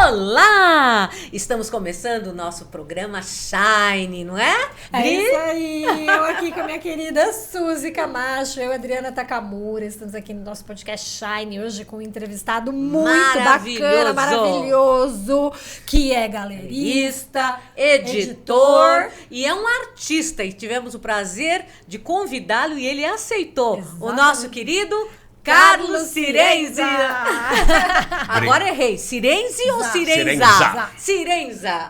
Olá! Estamos começando o nosso programa Shine, não é? É isso aí, eu aqui com a minha querida Suzy Camacho, eu e Adriana Takamura, estamos aqui no nosso podcast Shine, hoje com um entrevistado muito bacana, maravilhoso, que é galerista, editor e é um artista, e tivemos o prazer de convidá-lo e ele aceitou. Exatamente. O nosso querido Carlos Cirenza. Agora errei. Cirenzi ou Cirenza? Cirenza.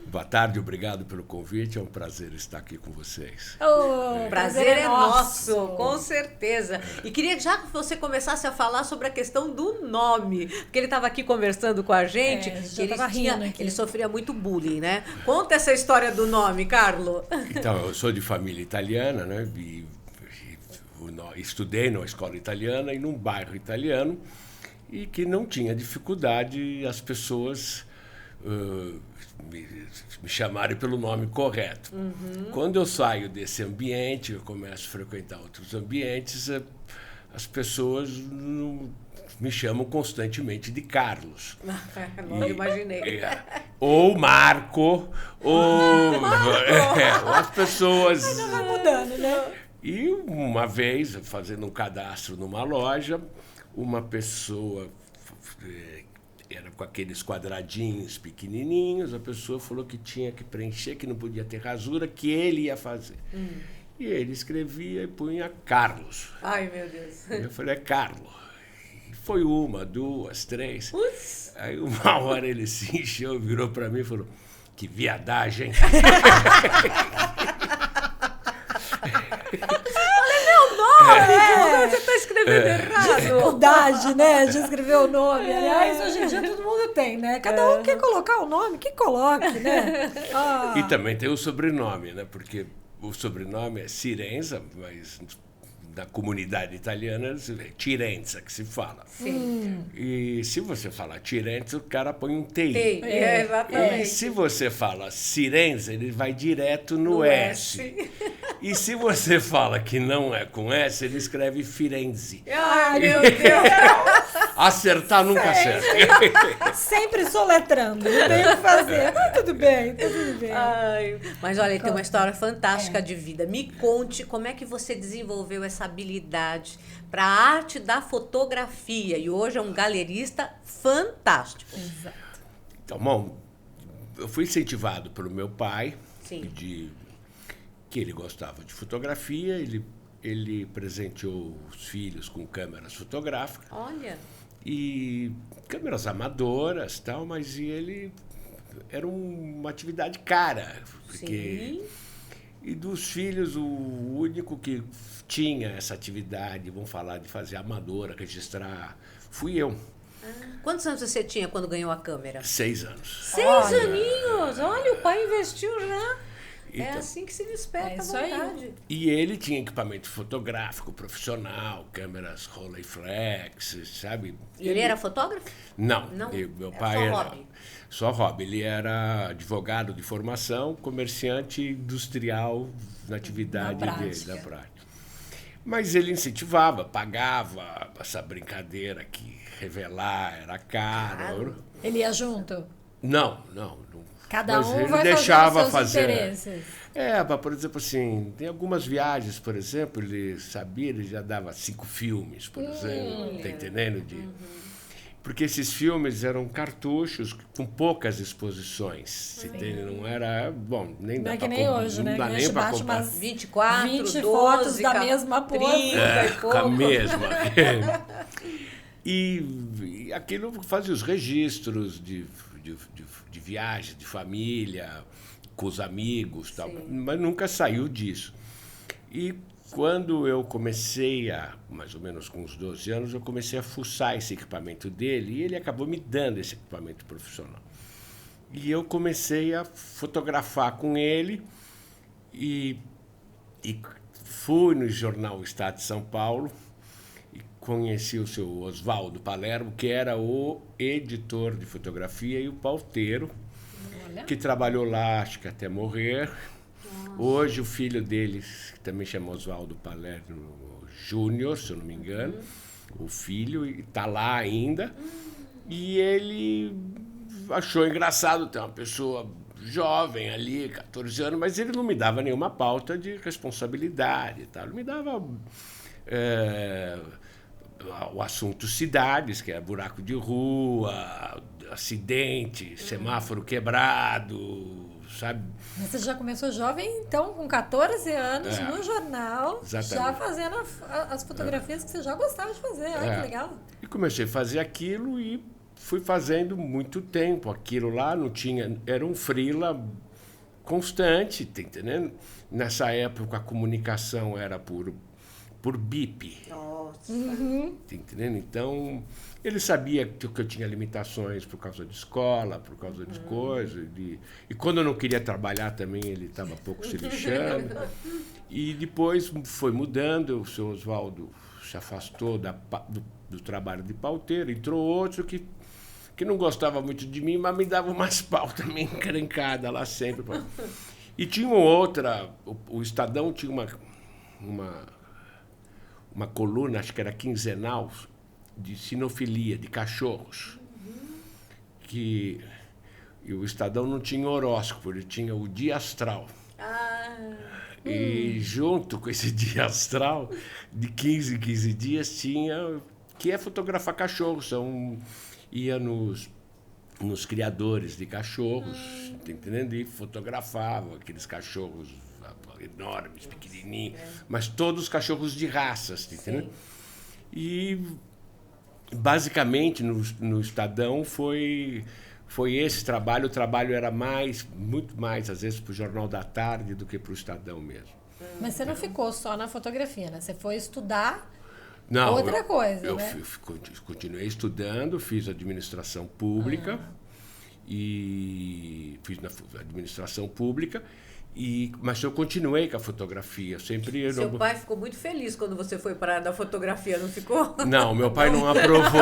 Boa tarde, obrigado pelo convite. É um prazer estar aqui com vocês. O prazer é nosso, com certeza. E queria já que você começasse a falar sobre a questão do nome, porque ele estava aqui conversando com a gente, ele sofria muito bullying, né? Conta essa história do nome, Carlo. Então, eu sou de família italiana, né? Estudei numa escola italiana e num bairro italiano e que não tinha dificuldade as pessoas me chamarem pelo nome correto. Uhum. Quando eu saio desse ambiente, eu começo a frequentar outros ambientes, as pessoas me chamam constantemente de Carlos. Não imaginei. Ou Marco, ou as pessoas... Ainda vai mudando, né? E uma vez, fazendo um cadastro numa loja, uma pessoa, era com aqueles quadradinhos pequenininhos, a pessoa falou que tinha que preencher, que não podia ter rasura, que ele ia fazer. E ele escrevia e punha Carlos. Ai, meu Deus. E eu falei, é Carlos. E foi uma, duas, três. Aí uma hora ele se encheu, virou para mim e falou, que viadagem. Você está escrevendo errado. Dificuldade, né? De escrever o nome. Aliás, hoje em dia todo mundo tem, né? Cada um quer colocar o nome, que coloque, né? E também tem o sobrenome, né? Porque o sobrenome é Cirenza, mas na comunidade italiana é Cirenza que se fala. Sim. E se você falar Cirenza, o cara põe um TI. Exatamente. E se você fala Cirenza, ele vai direto no S. E se você fala que não é com S, ele escreve Firenze. Ai, meu Deus! Acertar nunca acerta. Sempre soletrando, não tem o que fazer. Mas tudo bem, tudo bem. Ai, mas olha, tem uma história fantástica de vida. Me conte como é que você desenvolveu essa habilidade para a arte da fotografia. E hoje é um galerista fantástico. Exato. Então, bom, eu fui incentivado pelo meu pai, que ele gostava de fotografia, ele presenteou os filhos com câmeras fotográficas. Olha! E câmeras amadoras, tal, mas ele era uma atividade cara. Porque, e dos filhos, o único que tinha essa atividade, vamos falar de fazer amadora, registrar, fui eu. Quantos anos você tinha quando ganhou a câmera? 6 anos. 6 aninhos! Olha, o pai investiu já. Então, é assim que se desperta a vontade. E ele tinha equipamento fotográfico profissional, câmeras Rolleiflex, sabe? E ele era fotógrafo? Não. Meu pai era hobby. Só hobby. Ele era advogado de formação, comerciante industrial na atividade dele, da prática. Mas ele incentivava, pagava essa brincadeira que revelar era caro. Ele ia junto? Não. Cada mas um ele vai deixava fazer os seus interesses. Por exemplo, assim, tem algumas viagens, por exemplo, ele sabia, ele já dava 5 filmes, por exemplo, tá entendendo? Porque esses filmes eram cartuchos com poucas exposições, entende? Não era, bom, nem dá pra comprar. Não é que nem hoje, né? Não dá nem pra comprar. Umas 24, 20 12, fotos da mesma pose. Com a mesma. E aquilo fazia os registros de viagem, de família, com os amigos, tal, mas nunca saiu disso. E quando eu comecei mais ou menos com uns 12 anos, eu comecei a fuçar esse equipamento dele e ele acabou me dando esse equipamento profissional. E eu comecei a fotografar com ele e fui no jornal Estado de São Paulo, conheci o seu Oswaldo Palermo, que era o editor de fotografia, e o pauteiro, que trabalhou lá, acho que até morrer. Hoje o filho dele, que também chama Oswaldo Palermo Júnior, se eu não me engano, o filho, está lá ainda. E ele achou engraçado ter uma pessoa jovem ali, 14 anos, mas ele não me dava nenhuma pauta de responsabilidade e tal. Ele me dava o assunto cidades, que é buraco de rua, acidente, semáforo quebrado, sabe? Mas você já começou jovem, então, com 14 anos, no jornal, exatamente. Já fazendo as fotografias que você já gostava de fazer. Olha que legal. E comecei a fazer aquilo e fui fazendo muito tempo. Aquilo lá não tinha... Era um freela constante, tá entendendo? Nessa época, a comunicação era por bip. Nossa. Tá entendendo? Então, ele sabia que eu tinha limitações por causa de escola, por causa de coisas. E quando eu não queria trabalhar também, ele estava pouco se lixando. E depois foi mudando. O seu Oswaldo se afastou do trabalho de pauteiro. Entrou outro que não gostava muito de mim, mas me dava umas pautas meio encrencada lá sempre. E tinha outra... O Estadão tinha uma coluna, acho que era quinzenal, de sinofilia, de cachorros. E o Estadão não tinha horóscopo, ele tinha o dia astral. E junto com esse dia astral, de 15 em 15 dias, tinha... Que é fotografar cachorros. Ia nos criadores de cachorros, tá entendendo? E fotografava aqueles cachorros enormes, pequenininhos, mas todos cachorros de raças, tá entendendo? E basicamente no Estadão foi esse trabalho. O trabalho era muito mais, às vezes, para o Jornal da Tarde do que para o Estadão mesmo. Mas você não ficou só na fotografia, né? Você foi estudar outra coisa, eu né? continuei estudando, fiz administração pública e fiz na administração pública. Mas eu continuei com a fotografia. Seu pai ficou muito feliz quando você foi para a área da fotografia, não ficou? Não, meu pai não aprovou.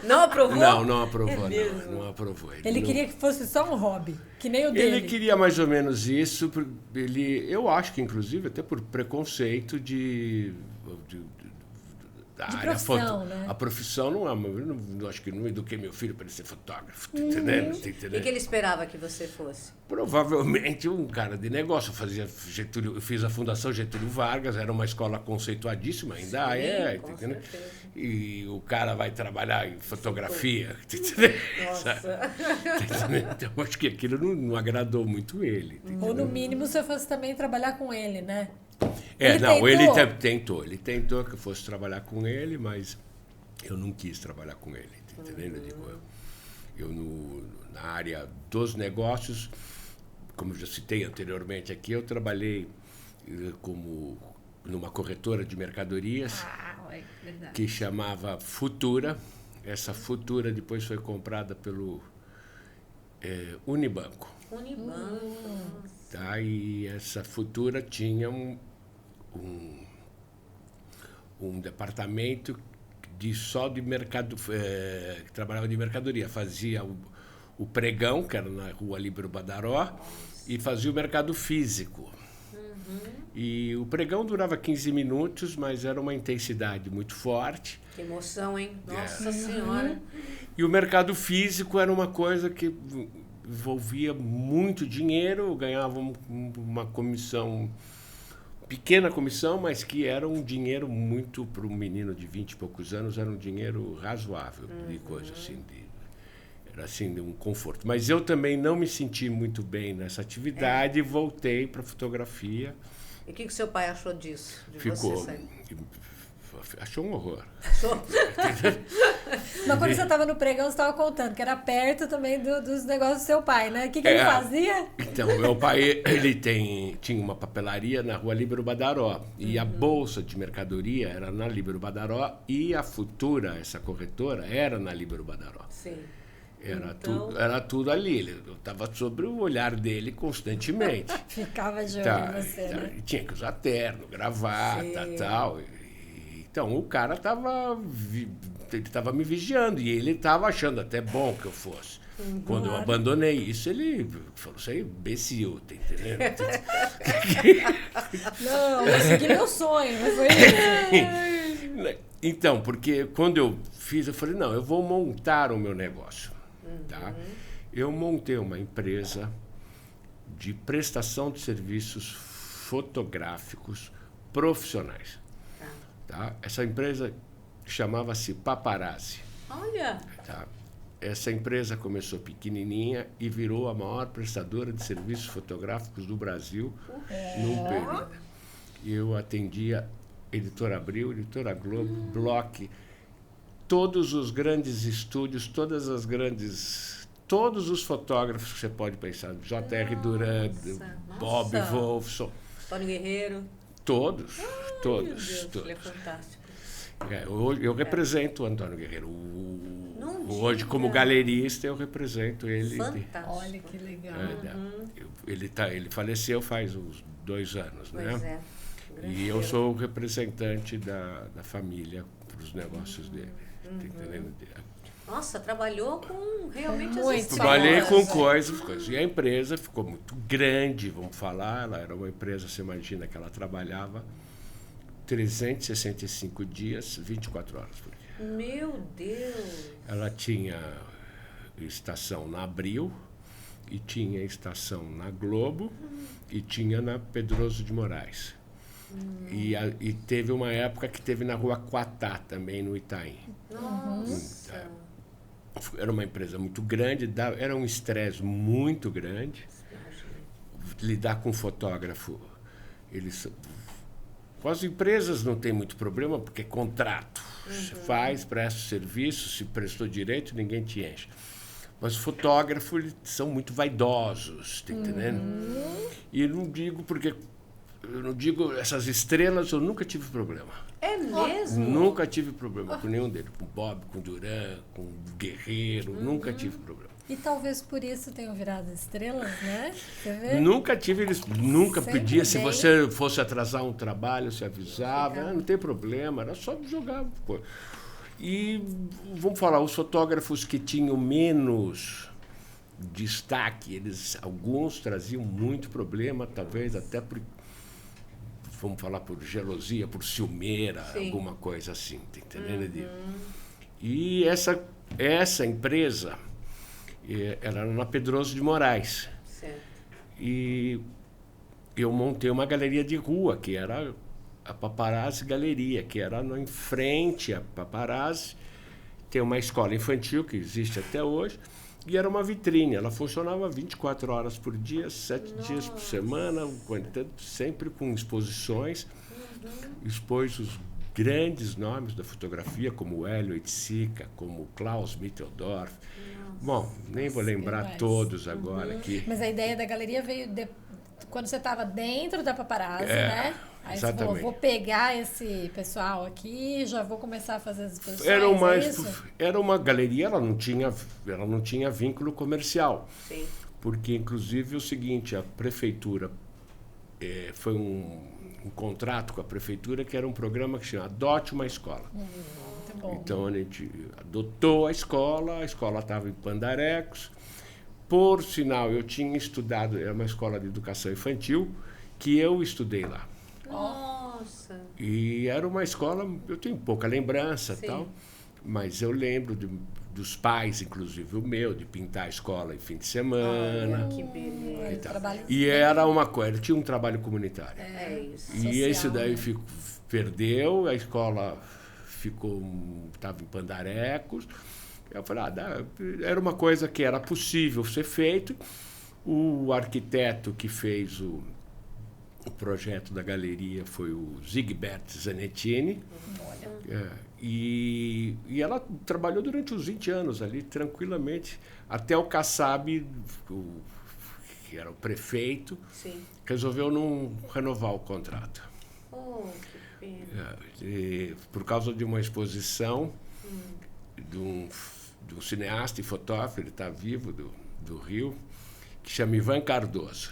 Não aprovou? Não aprovou, não aprovou. Ele queria que fosse só um hobby, que nem o dele. Ele queria mais ou menos isso. Eu acho que, inclusive, até por preconceito da área profissão, né? A profissão não é. Eu acho que não eduquei meu filho para ele ser fotógrafo, tá entendendo? E o que ele esperava que você fosse? Provavelmente um cara de negócio. Eu fiz a Fundação Getúlio Vargas, era uma escola conceituadíssima, ainda tá entendendo? E o cara vai trabalhar em fotografia, tá entendendo? Nossa. Tá entendendo? Então, acho que aquilo não agradou muito ele. Tá Ou, no mínimo, você fosse também trabalhar com ele, né? Ele tentou que eu fosse trabalhar com ele, mas eu não quis trabalhar com ele, tá entendendo? Na área dos negócios, como eu já citei anteriormente aqui, eu trabalhei numa corretora de mercadorias que chamava Futura. Essa Futura depois foi comprada pelo Unibanco. Tá? E essa Futura tinha um departamento só de mercado, que trabalhava de mercadoria. Fazia o pregão, que era na rua Líbero Badaró, e fazia o mercado físico. E o pregão durava 15 minutos, mas era uma intensidade muito forte. Que emoção, hein? Nossa Senhora! E o mercado físico era uma coisa que envolvia muito dinheiro. Eu ganhava uma comissão, pequena comissão, mas que era um dinheiro muito, para um menino de 20 e poucos anos, era um dinheiro razoável, de coisa assim, era assim, de um conforto. Mas eu também não me senti muito bem nessa atividade e voltei para a fotografia. E o que seu pai achou disso? Achou um horror. Mas quando você estava no pregão, você estava contando que era perto também dos negócios do seu pai, né? O que ele fazia? Então, meu pai, tinha uma papelaria na rua Líbero Badaró. E a bolsa de mercadoria era na Líbero Badaró e a Futura, essa corretora, era na Líbero Badaró. Sim. Era tudo ali. Eu estava sobre o olhar dele constantemente. Ficava de olho em você, né? Tinha que usar terno, gravata e tal. Então, o cara estava me vigiando e ele estava achando até bom que eu fosse. Quando eu abandonei isso, ele falou, você é imbecil, tá entendendo? Não, eu segui meu sonho, mas foi... Então, porque quando eu fiz, eu falei, não, eu vou montar o meu negócio. Tá? Eu montei uma empresa de prestação de serviços fotográficos profissionais. Tá? Essa empresa chamava-se Paparazzi. Olha! Tá? Essa empresa começou pequenininha e virou a maior prestadora de serviços fotográficos do Brasil num período. Eu atendia Editora Abril, Editora Globo, Block, todos os grandes estúdios, todos os fotógrafos que você pode pensar, J.R. Duran, Bob Wolfson. Tony Guerreiro. Todos. Meu Deus, ele é fantástico. Eu represento o Antônio Guerreiro. Hoje, como galerista, eu represento ele. Fantástico. Olha que legal. Ele faleceu faz uns 2 anos, Pois né? E eu sou o representante da família para os negócios dele. Tá entendendo? Nossa, trabalhou com realmente as Muito. estrelas. Trabalhei com coisas. E a empresa ficou muito grande, vamos falar. Ela era uma empresa, você imagina que ela trabalhava 365 dias, 24 horas por dia. Meu Deus! Ela tinha estação na Abril, e tinha estação na Globo, e tinha na Pedroso de Moraes. E teve uma época que teve na Rua Quatá, também no Itaim. Nossa! Era uma empresa muito grande, era um estresse muito grande. Lidar com fotógrafo, com as empresas não tem muito problema, porque é contrato. Você faz, presta o serviço, se prestou direito, ninguém te enche. Mas os fotógrafos eles são muito vaidosos, tá entendendo? E eu não digo essas estrelas, eu nunca tive problema. É mesmo? Nunca tive problema com nenhum deles. Com Bob, com Duran, com Guerreiro, nunca tive problema. E talvez por isso tenham virado estrelas, né? Você vê? Nunca Sempre pedia, se bem. você fosse atrasar um trabalho, se avisava, não tem problema, era só jogar. Pô. E, vamos falar, os fotógrafos que tinham menos destaque, alguns traziam muito problema, talvez até por, vamos falar, por gelosia, por ciumeira, alguma coisa assim, tá entendendo? E essa empresa, ela era na Pedroso de Moraes. Certo. E eu montei uma galeria de rua, que era a Paparazzi Galeria, que era em frente à Paparazzi. Tem uma escola infantil, que existe até hoje, e era uma vitrine. Ela funcionava 24 horas por dia, 7 dias por semana, sempre com exposições. Expôs os grandes nomes da fotografia, como o Hélio Oiticica, como o Klaus Mitteldorf. Bom, nem vou lembrar todos agora aqui. Mas a ideia da galeria veio quando você estava dentro da Paparazzi, né? Aí exatamente. você falou, vou pegar esse pessoal aqui, já vou começar a fazer as exposições, Era uma galeria, ela não tinha vínculo comercial. Sim. Porque, inclusive, é o seguinte, a prefeitura foi um contrato com a prefeitura que era um programa que chama Adote uma Escola. Muito bom. Então, a gente adotou a escola estava em Pandarecos. Por sinal, eu tinha estudado, era uma escola de educação infantil, que eu estudei lá. Nossa! E era uma escola, eu tenho pouca lembrança e tal, mas eu lembro dos pais, inclusive o meu, de pintar a escola em fim de semana. Que beleza! E tal. E era uma coisa, tinha um trabalho comunitário. É isso. E social, esse daí né? perdeu, a escola estava em Pandarecos. Eu falei, era uma coisa que era possível ser feito. O arquiteto que fez o projeto da galeria foi o Zigbert Zanettini. E ela trabalhou durante uns 20 anos ali, tranquilamente, até o Kassab, que era o prefeito, resolveu não renovar o contrato. Oh, que pena. Por causa de uma exposição de um cineasta e fotógrafo, ele está vivo, do Rio, que chama Ivan Cardoso.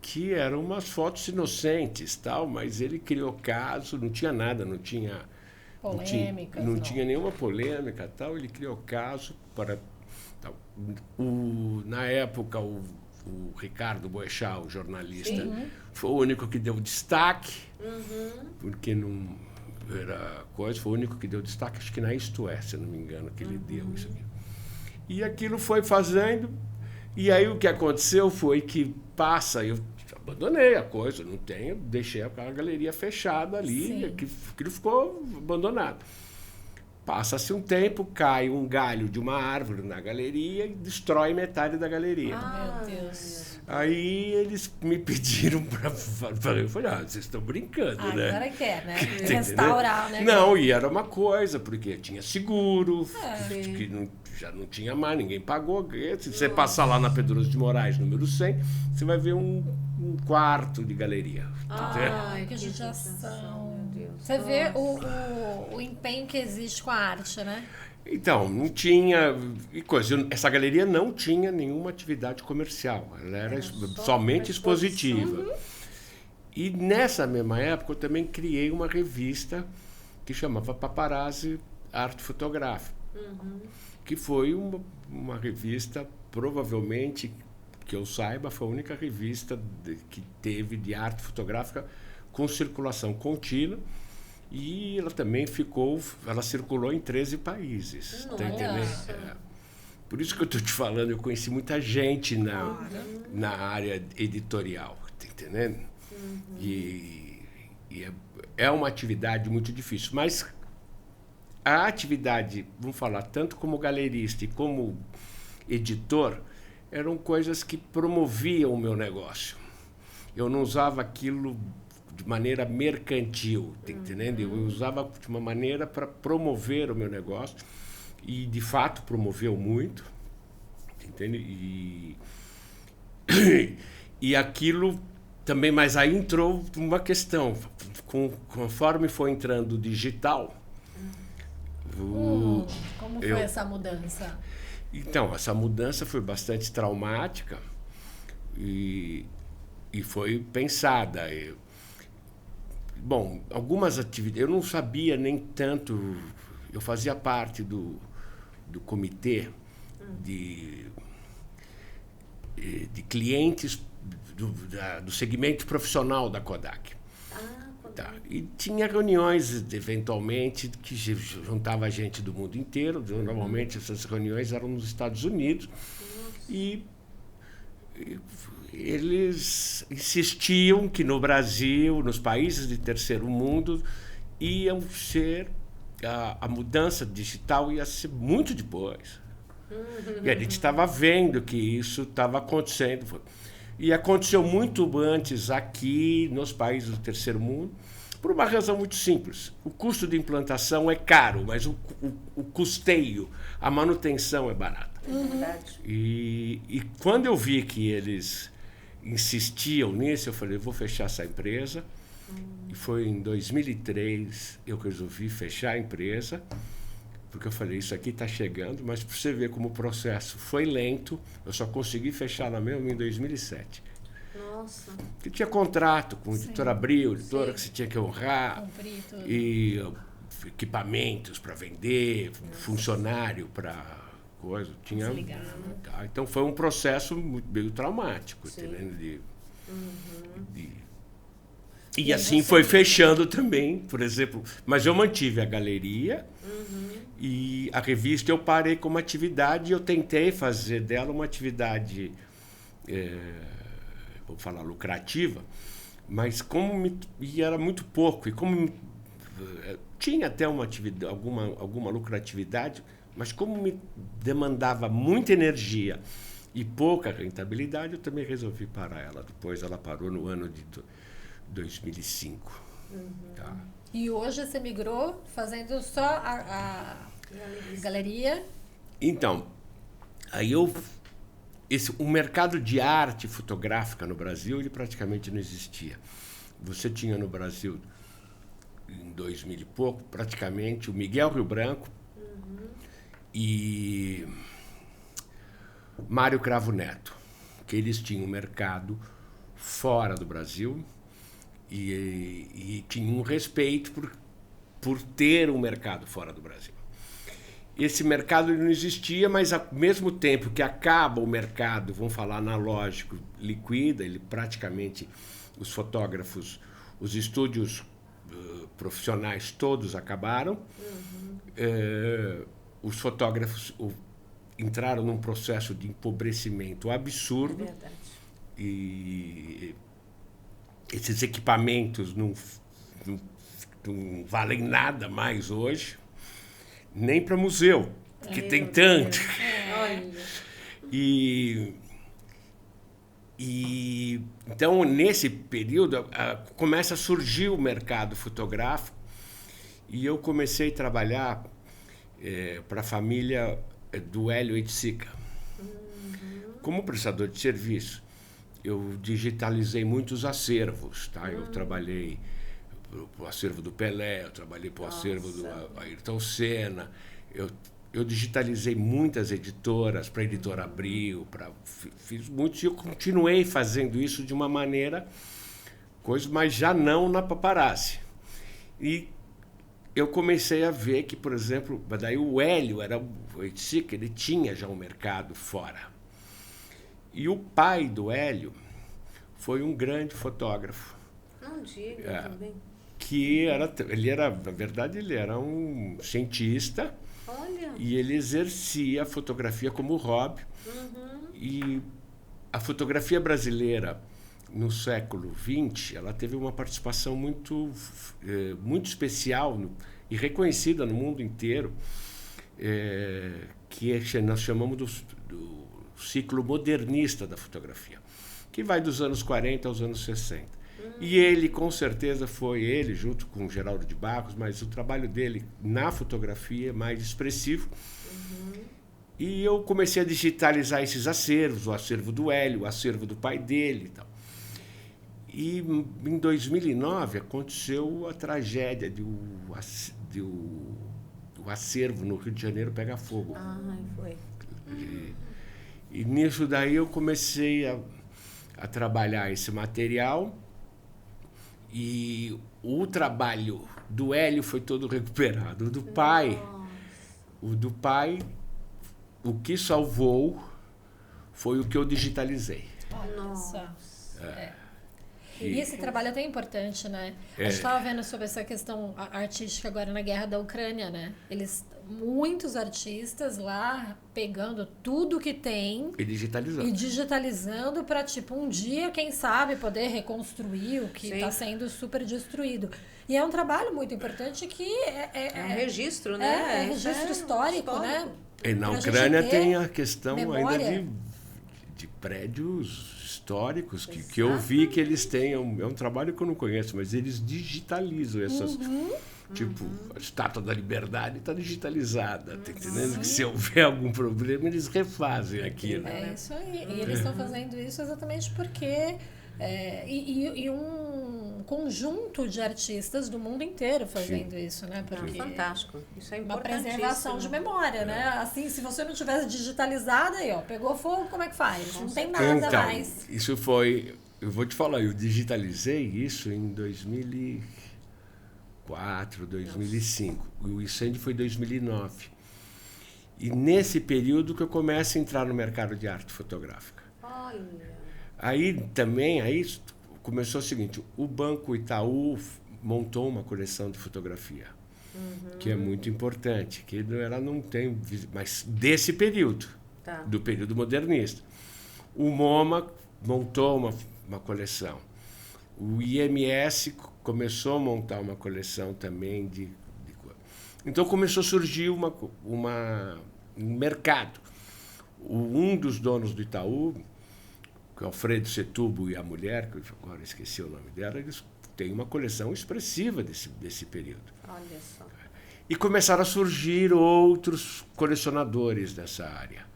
Que eram umas fotos inocentes, tal, mas ele criou caso, não tinha nada, não tinha Polêmicas, não tinha nenhuma polêmica, tal, ele criou caso para tal. Na época o Ricardo Boechat, o jornalista, foi o único que deu destaque, porque não era coisa, foi o único que deu destaque, acho que na Isto É, se eu não me engano, que ele deu isso aqui. E aquilo foi fazendo, e aí o que aconteceu foi que eu abandonei a coisa, não tenho, deixei aquela galeria fechada ali, aquilo ficou abandonado. Passa-se um tempo, cai um galho de uma árvore na galeria e destrói metade da galeria. Meu Deus. Aí eles me pediram para... Eu falei, vocês estão brincando, né? Agora quer, né? Entendeu? Restaurar, né? Não, e era uma coisa, porque tinha seguro, que já não tinha mais, ninguém pagou. Se você passar lá na Pedroso de Moraes, número 100, você vai ver um quarto de galeria. Ai, que judiação. Você vê o empenho que existe com a arte, né? Então, não tinha... Essa galeria não tinha nenhuma atividade comercial. Ela era somente expositiva. E nessa mesma época, eu também criei uma revista que chamava Paparazzi Arte Fotográfica. Que foi uma revista, provavelmente, que eu saiba, foi a única revista que teve de arte fotográfica com circulação contínua. E ela também ela circulou em 13 países. Tá entendendo? Por isso que eu estou te falando, eu conheci muita gente na área editorial, tá entendendo? E é uma atividade muito difícil. Mas a atividade, vamos falar, tanto como galerista e como editor, eram coisas que promoviam o meu negócio. Eu não usava aquilo de maneira mercantil, tá entendendo? Eu usava de uma maneira para promover o meu negócio e, de fato, promoveu muito, tá entende? E aquilo também, mas aí entrou uma questão, conforme foi entrando o digital... Como foi essa mudança? Então, essa mudança foi bastante traumática e foi pensada. Bom, algumas atividades... Eu não sabia nem tanto... Eu fazia parte do comitê de clientes do segmento profissional da Kodak. Tá. E tinha reuniões, eventualmente, que juntava gente do mundo inteiro. Normalmente, essas reuniões eram nos Estados Unidos. E eles insistiam que no Brasil, nos países de terceiro mundo, iam ser... A mudança digital ia ser muito depois. E a gente estava vendo que isso estava acontecendo. E aconteceu muito antes aqui, nos países do terceiro mundo, por uma razão muito simples. O custo de implantação é caro, mas o custeio, a manutenção é barata. E quando eu vi que eles insistiam nisso, eu falei, vou fechar essa empresa. E foi em 2003 eu resolvi fechar a empresa, porque eu falei, isso aqui está chegando, mas para você ver como o processo foi lento, eu só consegui fechar ela mesmo em 2007. Nossa. Porque tinha contrato com a editora Abril, editora que você tinha que honrar, e equipamentos para vender, funcionário para coisa. Tinha, tá, então foi um processo meio traumático, entendeu? E assim foi fechando também, por exemplo. Mas eu mantive a galeria e a revista eu parei como atividade e eu tentei fazer dela uma atividade, vou falar, lucrativa, mas e era muito pouco. E como tinha até uma atividade, alguma lucratividade, mas como me demandava muita energia e pouca rentabilidade, eu também resolvi parar ela. Depois ela parou no ano de 2005. Tá. E hoje você migrou fazendo só a galeria? Então, aí o mercado de arte fotográfica no Brasil, ele praticamente não existia. Você tinha no Brasil, em 2000 e pouco, praticamente o Miguel Rio Branco e Mário Cravo Neto, que eles tinham um mercado fora do Brasil e tinham um respeito por ter um mercado fora do Brasil. Esse mercado não existia, mas ao mesmo tempo que acaba o mercado, vamos falar analógico, liquida, ele praticamente, os fotógrafos, os estúdios profissionais todos acabaram. Os fotógrafos entraram num processo de empobrecimento absurdo. É verdade. E esses equipamentos não valem nada mais hoje, nem para museu, porque tem tanto. E então, nesse período, começa a surgir o mercado fotográfico e eu comecei a trabalhar para a família do Hélio Oiticica. Como prestador de serviço, eu digitalizei muitos acervos, tá? Eu trabalhei para o acervo do Pelé, eu trabalhei para o acervo do Ayrton Senna, eu digitalizei muitas editoras, para a Editora Abril, fiz muitos, e eu continuei fazendo isso de uma maneira, mas já não na paparazzi. E eu comecei a ver que, por exemplo, daí o Hélio, o Oiticica, ele tinha já um mercado fora. E o pai do Hélio foi um grande fotógrafo. Não diga também. Na verdade, ele era um cientista. Olha. E ele exercia a fotografia como hobby. E a fotografia brasileira, no século XX, ela teve uma participação muito especial e reconhecida no mundo inteiro, que nós chamamos do ciclo modernista da fotografia, que vai dos anos 40 aos anos 60. E ele, com certeza, junto com Geraldo de Barros, mas o trabalho dele na fotografia é mais expressivo. E eu comecei a digitalizar esses acervos, o acervo do Hélio, o acervo do pai dele e tal. E em 2009 aconteceu a tragédia de o acervo no Rio de Janeiro pegar fogo. Foi. E nisso daí eu comecei a trabalhar esse material e o trabalho do Hélio foi todo recuperado. O do pai, o que salvou foi o que eu digitalizei. Nossa. E esse trabalho é tão importante, né? A gente estava vendo sobre essa questão artística agora na guerra da Ucrânia, né? Muitos artistas lá pegando tudo que tem e digitalizando para, tipo, um dia, quem sabe, poder reconstruir o que está sendo super destruído. E é um trabalho muito importante que é um registro, né? É registro histórico, né? E na Ucrânia tem a questão ainda de prédios históricos que eu vi que eles têm. É um trabalho que eu não conheço, mas eles digitalizam essas... Tipo, a Estátua da Liberdade está digitalizada, tá entendendo? Que se houver algum problema, eles refazem aquilo. É isso aí. E eles estão fazendo isso exatamente porque... E um conjunto de artistas do mundo inteiro fazendo isso, né? Porque fantástico. Isso é importantíssimo. Uma preservação de memória, né? Assim, se você não tivesse digitalizado, aí, ó, pegou fogo, como é que faz? Não tem nada mais. Isso foi... Eu vou te falar, eu digitalizei isso em 2004, 2005. O incêndio foi em 2009. E nesse período que eu começo a entrar no mercado de arte fotográfica. Olha... Aí começou o seguinte, o Banco Itaú montou uma coleção de fotografia, que é muito importante, que ela não tem, mas desse período, do período modernista. O MoMA montou uma coleção. O IMS começou a montar uma coleção também então começou a surgir um mercado. Um dos donos do Itaú, que é o Alfredo Setúbal, e a mulher, que eu agora esqueci o nome dela, eles têm uma coleção expressiva desse período. Olha só. E começaram a surgir outros colecionadores dessa área.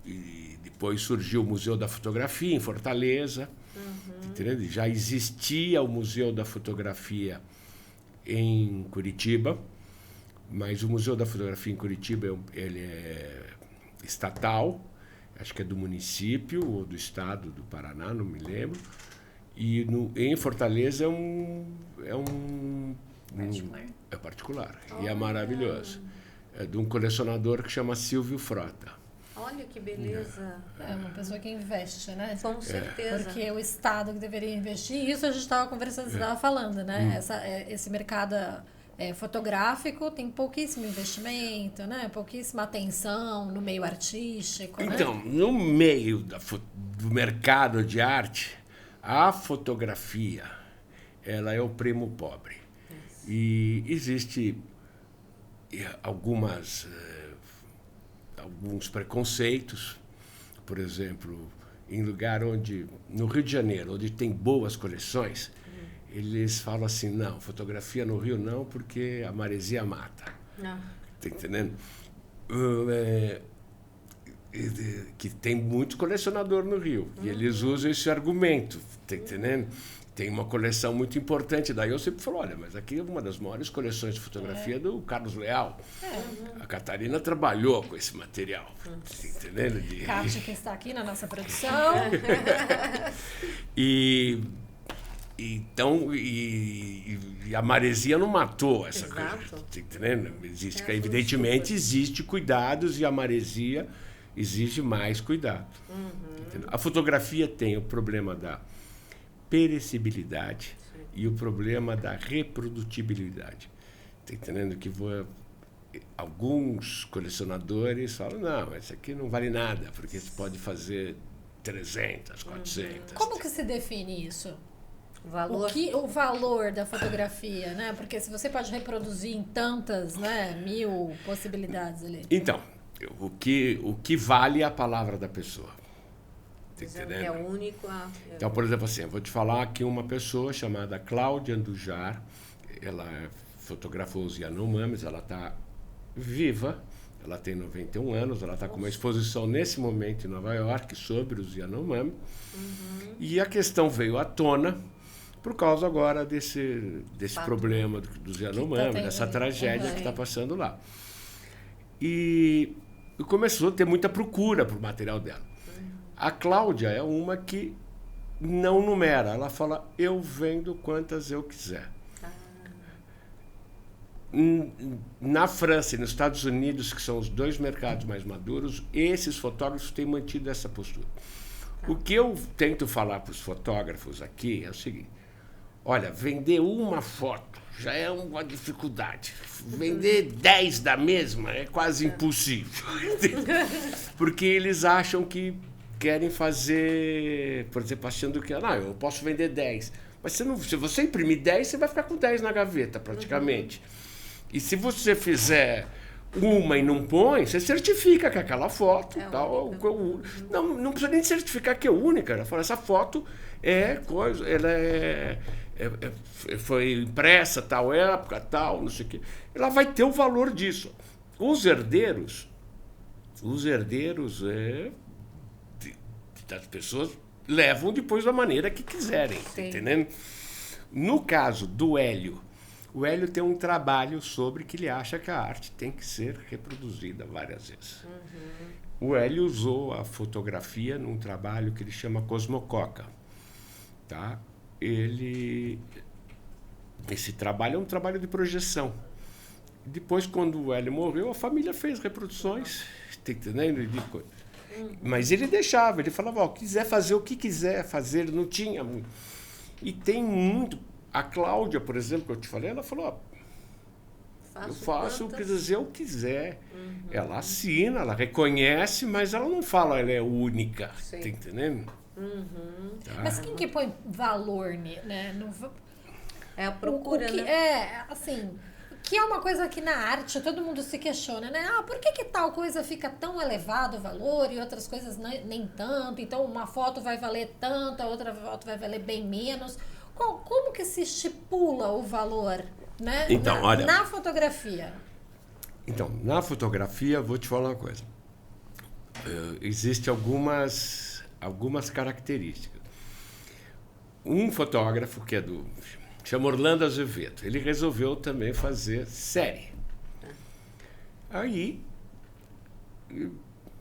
E depois surgiu o Museu da Fotografia, em Fortaleza. Entendeu? Já existia o Museu da Fotografia em Curitiba, mas o Museu da Fotografia em Curitiba ele é estatal, acho que é do município ou do estado do Paraná, não me lembro. E em Fortaleza é particular. E é maravilhoso. É de um colecionador que chama Silvio Frota. Olha que beleza. É uma pessoa que investe, né? Com certeza. Porque o Estado que deveria investir, isso a gente estava conversando, você estava falando, né? Esse mercado fotográfico tem pouquíssimo investimento, né? Pouquíssima atenção no meio artístico, Então, né? no meio do mercado de arte, a fotografia, ela é o primo pobre. E existe alguns preconceitos, por exemplo, em lugar no Rio de Janeiro, onde tem boas coleções, eles falam assim, não, fotografia no Rio não, porque a maresia mata. Tá entendendo? Que tem muito colecionador no Rio, e eles usam esse argumento, tá entendendo? Tem uma coleção muito importante. Daí eu sempre falo, olha, mas aqui é uma das maiores coleções de fotografia do Carlos Leal. A Catarina trabalhou com esse material. Entendendo? Kátia, que está aqui na nossa produção. Então, a maresia não matou essa Exato. coisa. Tá entendendo? Evidentemente, existe cuidados e a maresia exige mais cuidado. A fotografia tem o problema da perecibilidade e o problema da reprodutibilidade. Está entendendo que alguns colecionadores falam, não, esse aqui não vale nada, porque você pode fazer 300, 400. Como que se define isso? Valor. O valor da fotografia, né? Porque se você pode reproduzir em tantas, né, 1000 possibilidades ali. Então, o que vale é a palavra da pessoa. Dizendo que é único. Então, por exemplo, assim, eu vou te falar que uma pessoa chamada Cláudia Andujar, ela fotografou os Yanomamis, ela está viva, ela tem 91 anos, ela está com uma exposição nesse momento em Nova York sobre os Yanomami, e a questão veio à tona por causa agora desse problema dos Yanomami, dessa tragédia que está passando lá. E começou a ter muita procura por material dela. A Cláudia é uma que não numera. Ela fala, eu vendo quantas eu quiser. Na França e nos Estados Unidos, que são os dois mercados mais maduros, esses fotógrafos têm mantido essa postura. O que eu tento falar para os fotógrafos aqui é o seguinte, olha, vender uma foto já é uma dificuldade. Vender 10 da mesma é quase impossível. Porque eles acham que querem fazer, por exemplo, achando que eu posso vender 10. Mas se você imprimir 10, você vai ficar com 10 na gaveta, praticamente. E se você fizer uma e não põe, você certifica que aquela foto... Não precisa nem certificar que é única. Ela fala, essa foto foi impressa tal época, tal, não sei o quê. Ela vai ter o valor disso. Os herdeiros as pessoas levam depois da maneira que quiserem, tá entendendo? No caso do Hélio, o Hélio tem um trabalho sobre que ele acha que a arte tem que ser reproduzida várias vezes. O Hélio usou a fotografia num trabalho que ele chama Cosmococa. Tá? Esse trabalho é um trabalho de projeção. Depois, quando o Hélio morreu, a família fez reproduções, tá entendendo? Mas ele deixava, ele falava, quiser fazer o que quiser fazer, ele não tinha muito. E tem muito. A Cláudia, por exemplo, que eu te falei, ela falou, eu faço o que eu quiser. Ela assina, ela reconhece, mas ela não fala, ela é única. Tá entendendo? Tá. Mas quem que põe valor, né? É a procura, né? Que é uma coisa que na arte todo mundo se questiona, né? Por que tal coisa fica tão elevado o valor e outras coisas nem tanto? Então, uma foto vai valer tanto, a outra foto vai valer bem menos. Como que se estipula o valor, né? Então, na fotografia? Então, na fotografia, vou te falar uma coisa. Existem algumas características. Um fotógrafo que chama Orlando Azevedo. Ele resolveu também fazer série. Aí,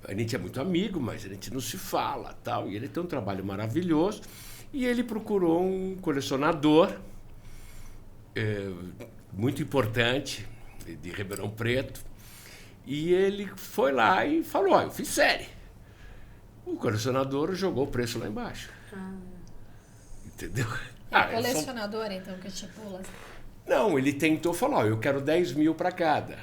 a gente é muito amigo, mas a gente não se fala, tal. E ele tem um trabalho maravilhoso. E ele procurou um colecionador muito importante, de Ribeirão Preto. E ele foi lá e falou, eu fiz série. O colecionador jogou o preço lá embaixo. Entendeu? Colecionador, então, que estipula. Não, ele tentou falar, eu quero 10 mil para cada.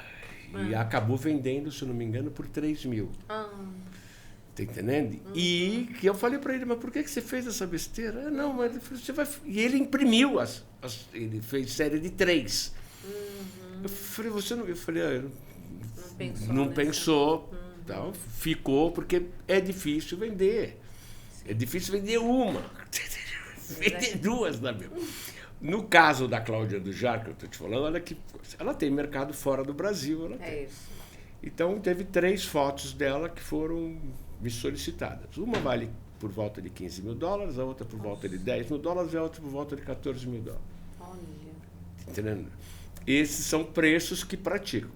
E acabou vendendo, se não me engano, por 3 mil. Tá entendendo? E que eu falei para ele, mas por que você fez essa besteira? Não, mas você vai... E ele imprimiu ele fez série de 3. Eu falei, você não... Eu falei, não pensou. Então, ficou, porque é difícil vender. É difícil vender uma. Vender 2 da mesma. No caso da Cláudia do Jar, que eu estou te falando, olha que ela tem mercado fora do Brasil. Isso. Então, teve 3 fotos dela que foram me solicitadas. Uma vale por volta de $15 mil, a outra por volta de $10 mil e a outra por volta de $14 mil. Olha. Entendendo? Esses são preços que praticam.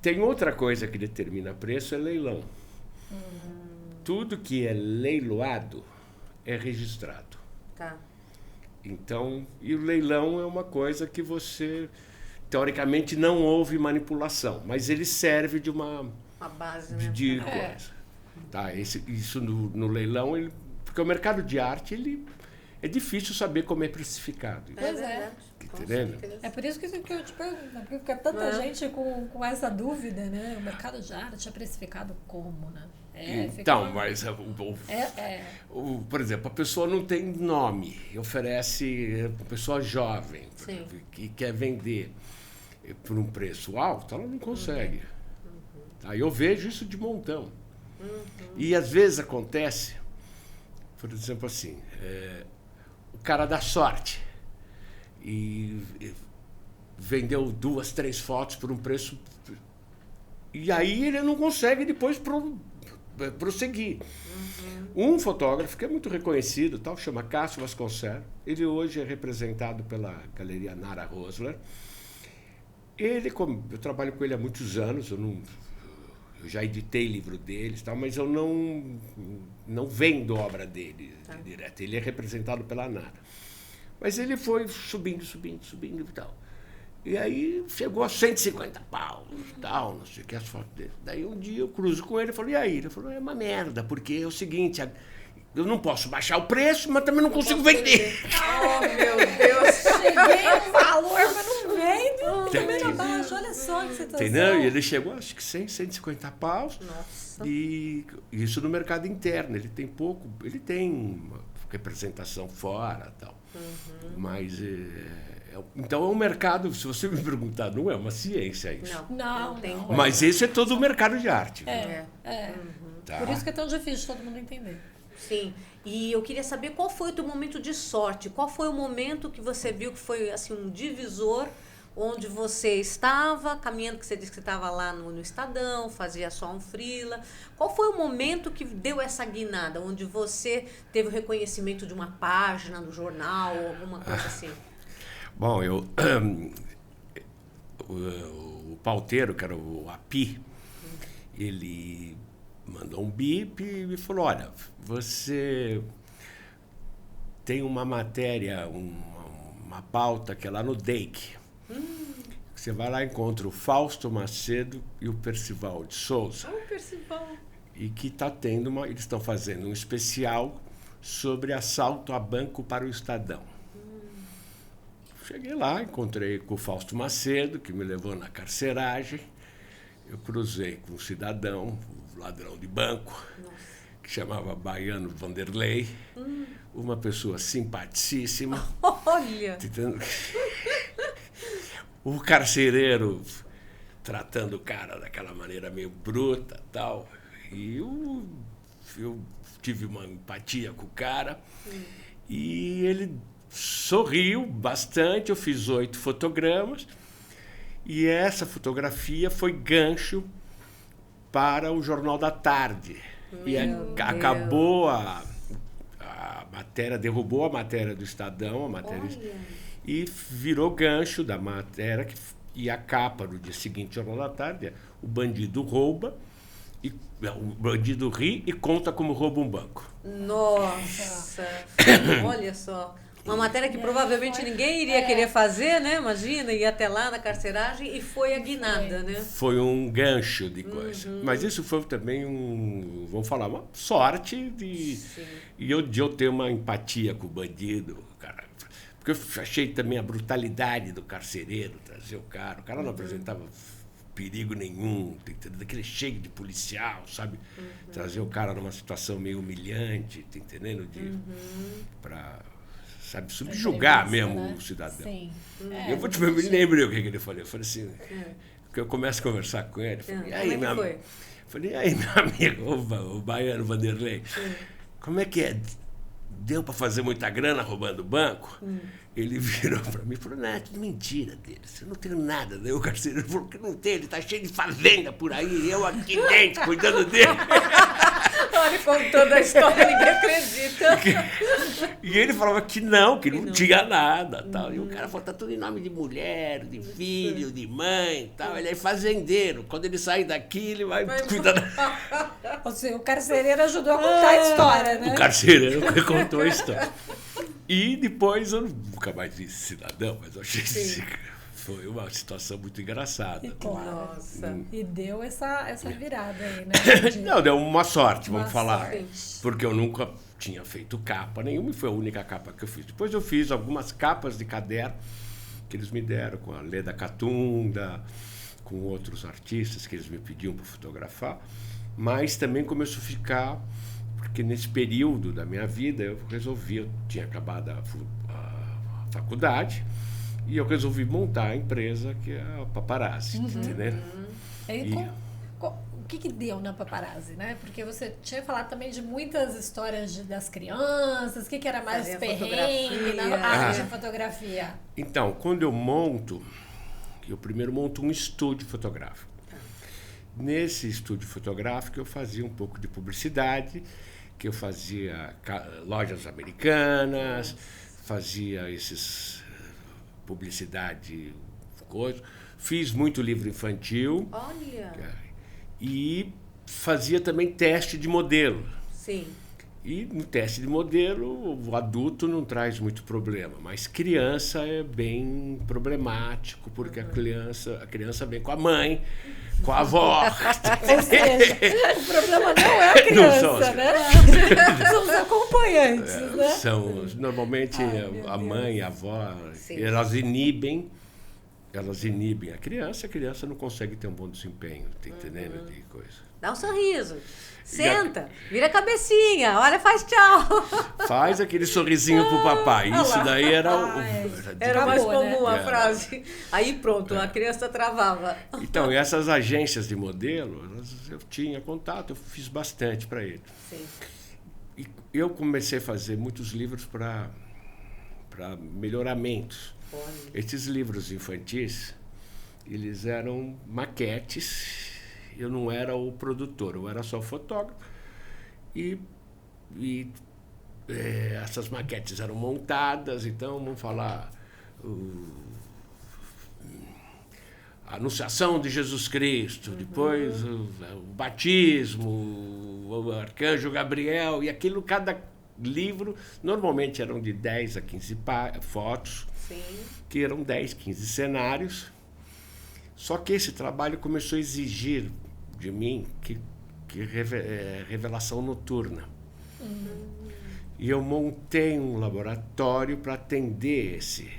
Tem outra coisa que determina preço, é leilão. Tudo que é leiloado é registrado. Tá. Então, e o leilão é uma coisa que você, teoricamente, não houve manipulação, mas ele serve de uma base, né? de coisa. Tá, isso no leilão, porque o mercado de arte, é difícil saber como é precificado. Pois é. Entendendo? É por isso que eu te pergunto, porque fica tanta gente com essa dúvida, né? O mercado de arte é precificado como, né? Então, mas por exemplo, a pessoa não tem nome, oferece uma pessoa jovem que quer vender por um preço alto, ela não consegue. Tá? Eu vejo isso de montão. E às vezes acontece, por exemplo assim, o cara dá sorte e vendeu 2, 3 fotos por um preço, e aí ele não consegue depois prosseguir. Um fotógrafo que é muito reconhecido, chama Cássio Vasconcelos, ele hoje é representado pela Galeria Nara Rosler. Eu trabalho com ele há muitos anos, eu já editei livro deles, mas eu não vendo obra dele direto, ele é representado pela Nara. Mas ele foi subindo e tal. E aí chegou a 150 paus, não sei o que, as fotos dele. Daí um dia eu cruzo com ele e falo, e aí? Ele falou, é uma merda, porque é o seguinte, eu não posso baixar o preço, mas também não consigo vender. Oh, meu Deus! Cheguei no valor, mas não vendo, também não baixo, olha só que situação. Entendeu? E ele chegou, acho que 150 paus. Nossa. E isso no mercado interno, ele tem pouco, ele tem uma representação fora e tal. Mas... Então é um mercado, se você me perguntar, não é uma ciência isso. Não tem. Mas esse é todo o mercado de arte. Tá. Por isso que é tão difícil todo mundo entender. Sim. E eu queria saber qual foi o teu momento de sorte. Qual foi o momento que você viu que foi assim um divisor, onde você estava caminhando, que você disse que você estava lá no Estadão, fazia só um freela. Qual foi o momento que deu essa guinada, onde você teve o reconhecimento de uma página no jornal, ou alguma coisa assim? Bom, o pauteiro, que era o API, ele mandou um bip e me falou, olha, você tem uma matéria, uma pauta que é lá no DEIC. Você vai lá e encontra o Fausto Macedo e o Percival de Souza. O Percival. E que eles estão fazendo um especial sobre assalto a banco para o Estadão. Cheguei lá, encontrei com o Fausto Macedo, que me levou na carceragem. Eu cruzei com um cidadão, um ladrão de banco, que chamava Baiano Vanderlei. Uma pessoa simpaticíssima. Olha! O carcereiro tratando o cara daquela maneira meio bruta e tal. E eu tive uma empatia com o cara. E ele sorriu bastante, eu fiz 8 fotogramas. E essa fotografia foi gancho para o Jornal da Tarde. E acabou a matéria, derrubou a matéria do Estadão, e virou gancho da matéria, e a capa no dia seguinte, Jornal da Tarde, é: o bandido rouba, o bandido ri e conta como rouba um banco. Nossa! Olha só. Uma matéria que provavelmente ninguém iria querer fazer, né? Imagina, ir até lá na carceragem e foi a guinada, né? Foi um gancho de coisa. Mas isso foi também vamos falar, uma sorte de eu ter uma empatia com o bandido, cara. Porque eu achei também a brutalidade do carcereiro trazer o cara não apresentava perigo nenhum, daquele cheio de policial, sabe? Trazer o cara numa situação meio humilhante, tá entendendo? Pra, sabe, subjugar mesmo, né? O cidadão. Sim. Eu vou me lembrei o que ele falou. Eu falei assim, porque eu começo a conversar com ele. Falei, e aí, meu amigo, o baiano Vanderlei, como é que é? Deu para fazer muita grana roubando banco? Ele virou para mim e falou, não, é tudo mentira dele, você não tem nada. Daí o carcereiro falou que não tem, ele tá cheio de fazenda por aí, eu aqui dentro cuidando dele. Olha, contando a história, ninguém acredita. E ele falava que não tinha nada. Tal. E o cara falou, tá tudo em nome de mulher, de filho, de mãe tal. Ele é fazendeiro. Quando ele sair daqui, ele vai cuidar da... Ou seja, o carcereiro ajudou a contar a história, né? O carcereiro contou a história. E depois, eu nunca mais vi esse cidadão, mas eu achei foi uma situação muito engraçada. Claro. Nossa. E deu essa virada aí, né? Não, deu uma sorte, vamos falar. Porque eu nunca tinha feito capa nenhuma e foi a única capa que eu fiz. Depois eu fiz algumas capas de caderno que eles me deram com a Leda Catunda, com outros artistas que eles me pediam para fotografar. Mas também começou a ficar... Porque nesse período da minha vida eu tinha acabado a faculdade, e eu resolvi montar a empresa que é a Paparazzi, entendeu? O que deu na Paparazzi, né? Porque você tinha falado também de muitas histórias das crianças, o que era mais perrengue na arte de fotografia? Então, quando eu primeiro monto um estúdio fotográfico. Nesse estúdio fotográfico eu fazia um pouco de publicidade, que eu fazia lojas americanas, fazia publicidade, coisa. Fiz muito livro infantil. Olha! E fazia também teste de modelo. Sim. E no teste de modelo, o adulto não traz muito problema, mas criança é bem problemático, porque a criança vem com a mãe, com a avó. Ou seja, o problema não é a criança, né? São os acompanhantes, né? Normalmente a mãe e a avó, elas inibem a criança não consegue ter um bom desempenho, tá entendendo? De coisa. Dá um sorriso. Senta, vira a cabecinha, olha, faz tchau. Faz aquele sorrisinho pro papai. Isso daí era era mais comum, né? A frase. Aí pronto, a criança travava. Então, essas agências de modelo, eu tinha contato, eu fiz bastante para eles. Sim. E eu comecei a fazer muitos livros para melhoramentos. Olha. Esses livros infantis, eles eram maquetes. Eu não era o produtor, eu era só o fotógrafo. E essas maquetes eram montadas, então, vamos falar, a Anunciação de Jesus Cristo, depois o batismo, o Arcanjo Gabriel, e aquilo, cada livro, normalmente eram de 10 a 15 fotos, que eram 10, 15 cenários. Só que esse trabalho começou a exigir de mim que revelação noturna. E eu montei um laboratório para atender esse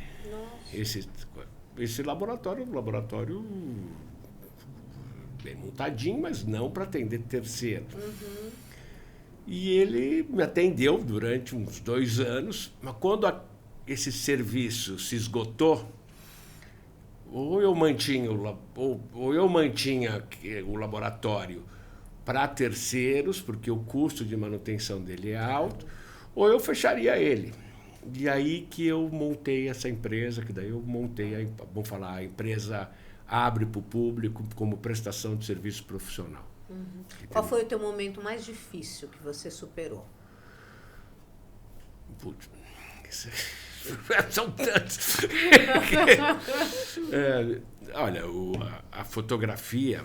laboratório, um laboratório bem montadinho, mas não para atender terceiro. E ele me atendeu durante uns 2 anos, mas quando esse serviço se esgotou, ou eu mantinha o laboratório para terceiros, porque o custo de manutenção dele é alto, ou eu fecharia ele. E aí que eu montei essa empresa, que daí eu montei, vamos falar, a empresa abre para o público como prestação de serviço profissional. Qual foi o teu momento mais difícil que você superou? Putz, são tantos. Olha, a fotografia,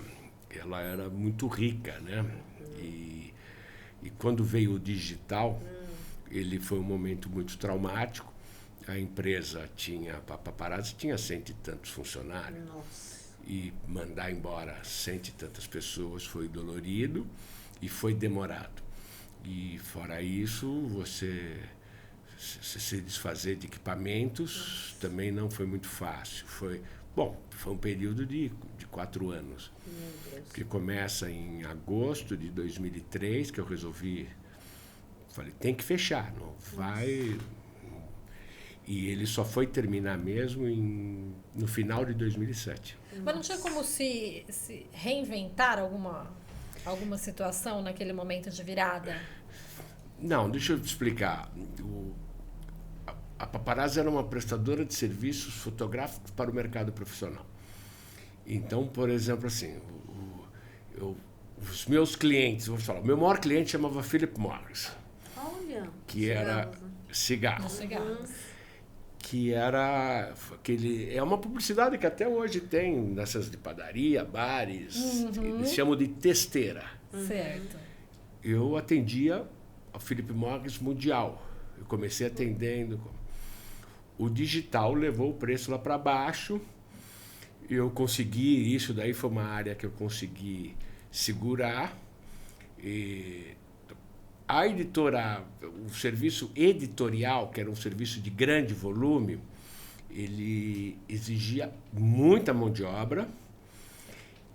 ela era muito rica, né? E quando veio o digital, ele foi um momento muito traumático. a empresa a Paparazzi tinha 100 e tantos funcionários. Nossa. E mandar embora 100 e tantas pessoas foi dolorido e foi demorado. E fora isso, você se desfazer de equipamentos também não foi muito fácil. Foi um período de 4 anos. Meu Deus. Que começa em agosto de 2003, que eu resolvi, falei, tem que fechar, não vai. E ele só foi terminar mesmo no final de 2007. Mas não tinha como se reinventar alguma situação naquele momento de virada? Não, deixa eu te explicar. A Paparazzi era uma prestadora de serviços fotográficos para o mercado profissional. Então, por exemplo, assim, os meus clientes, vou falar, o meu maior cliente chamava Philip Morris. Olha. Que era cigarro. Que era é uma publicidade que até hoje tem nessas de padaria, bares, eles chamam de testeira. Certo. Eu atendia a Philip Morris Mundial. Eu comecei atendendo. O digital levou o preço lá para baixo. Eu consegui, isso daí foi uma área que eu consegui segurar. E a editora, o serviço editorial, que era um serviço de grande volume, ele exigia muita mão de obra,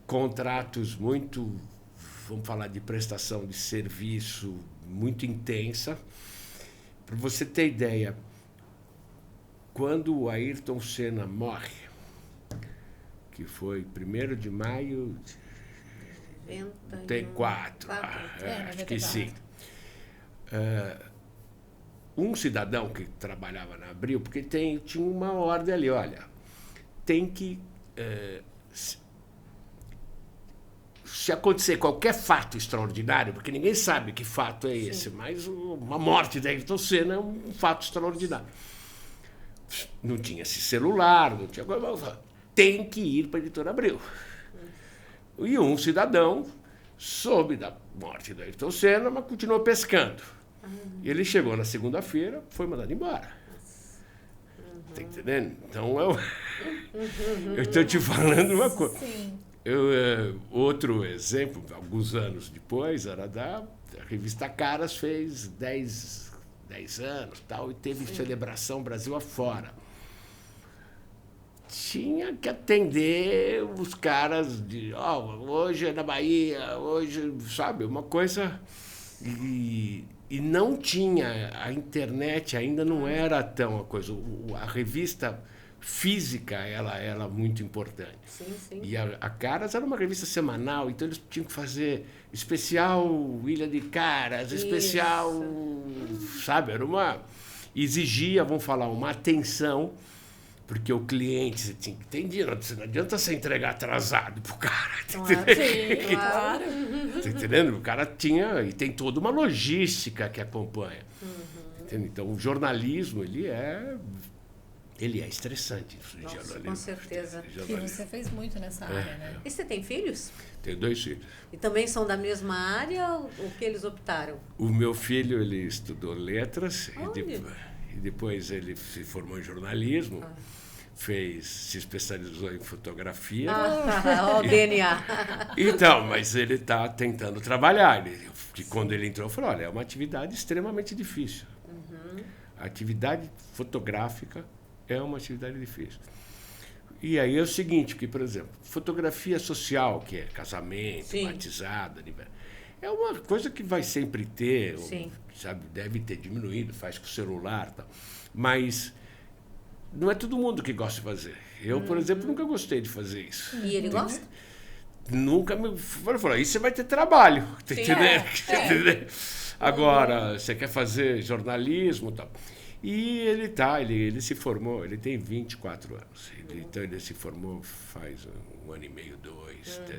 contratos muito, vamos falar de prestação de serviço muito intensa. Para você ter ideia, quando o Ayrton Senna morre, que foi 1º de maio de 94, acho que sim. Um cidadão que trabalhava na Abril, porque tinha uma ordem ali, olha, tem que... se acontecer qualquer fato extraordinário, porque ninguém sabe que fato é esse, mas uma morte da Ayrton Senna é um fato extraordinário. Não tinha esse celular, não tinha coisa, tem que ir para a editora Abril. E um cidadão soube da morte da Ayrton Senna, mas continuou pescando. E ele chegou na segunda-feira, foi mandado embora. Tá entendendo? Então, eu estou te falando uma coisa. Sim. Outro exemplo, alguns anos depois, era a revista Caras, fez 10 anos tal, e teve celebração Brasil afora. Tinha que atender os caras de, hoje é na Bahia, hoje, sabe, uma coisa... E não tinha, a internet ainda não era tão a coisa, a revista física ela era muito importante. Sim. E a Caras era uma revista semanal, então eles tinham que fazer especial Ilha de Caras, especial, sabe, era uma... Exigia, vamos falar, uma atenção, porque o cliente, você tinha que entender, não adianta você entregar atrasado pro cara. Sim, claro. Tá entendendo? O cara tinha, e tem toda uma logística que acompanha. Então, o jornalismo, ele é estressante. Nossa, com certeza. E você fez muito nessa área, né? E você tem filhos? Tenho 2 filhos. E também são da mesma área ou o que eles optaram? O meu filho, ele estudou letras Olha. e depois ele se formou em jornalismo, se especializou em fotografia. Ó, o DNA. Então, mas ele está tentando trabalhar. Quando ele entrou, eu falei, olha, é uma atividade extremamente difícil. A atividade fotográfica é uma atividade difícil. E aí é o seguinte, que, por exemplo, fotografia social, que é casamento, batizado, é uma coisa que vai sempre ter, sabe, deve ter diminuído, faz com o celular, tal. Mas não é todo mundo que gosta de fazer. Eu, por exemplo, nunca gostei de fazer isso. E ele gosta? Nunca me falou, aí você vai ter trabalho, tá entendendo? Agora, você quer fazer jornalismo e tal. E ele se formou, ele tem 24 anos. Então ele se formou faz 1 ano e meio, 2, tá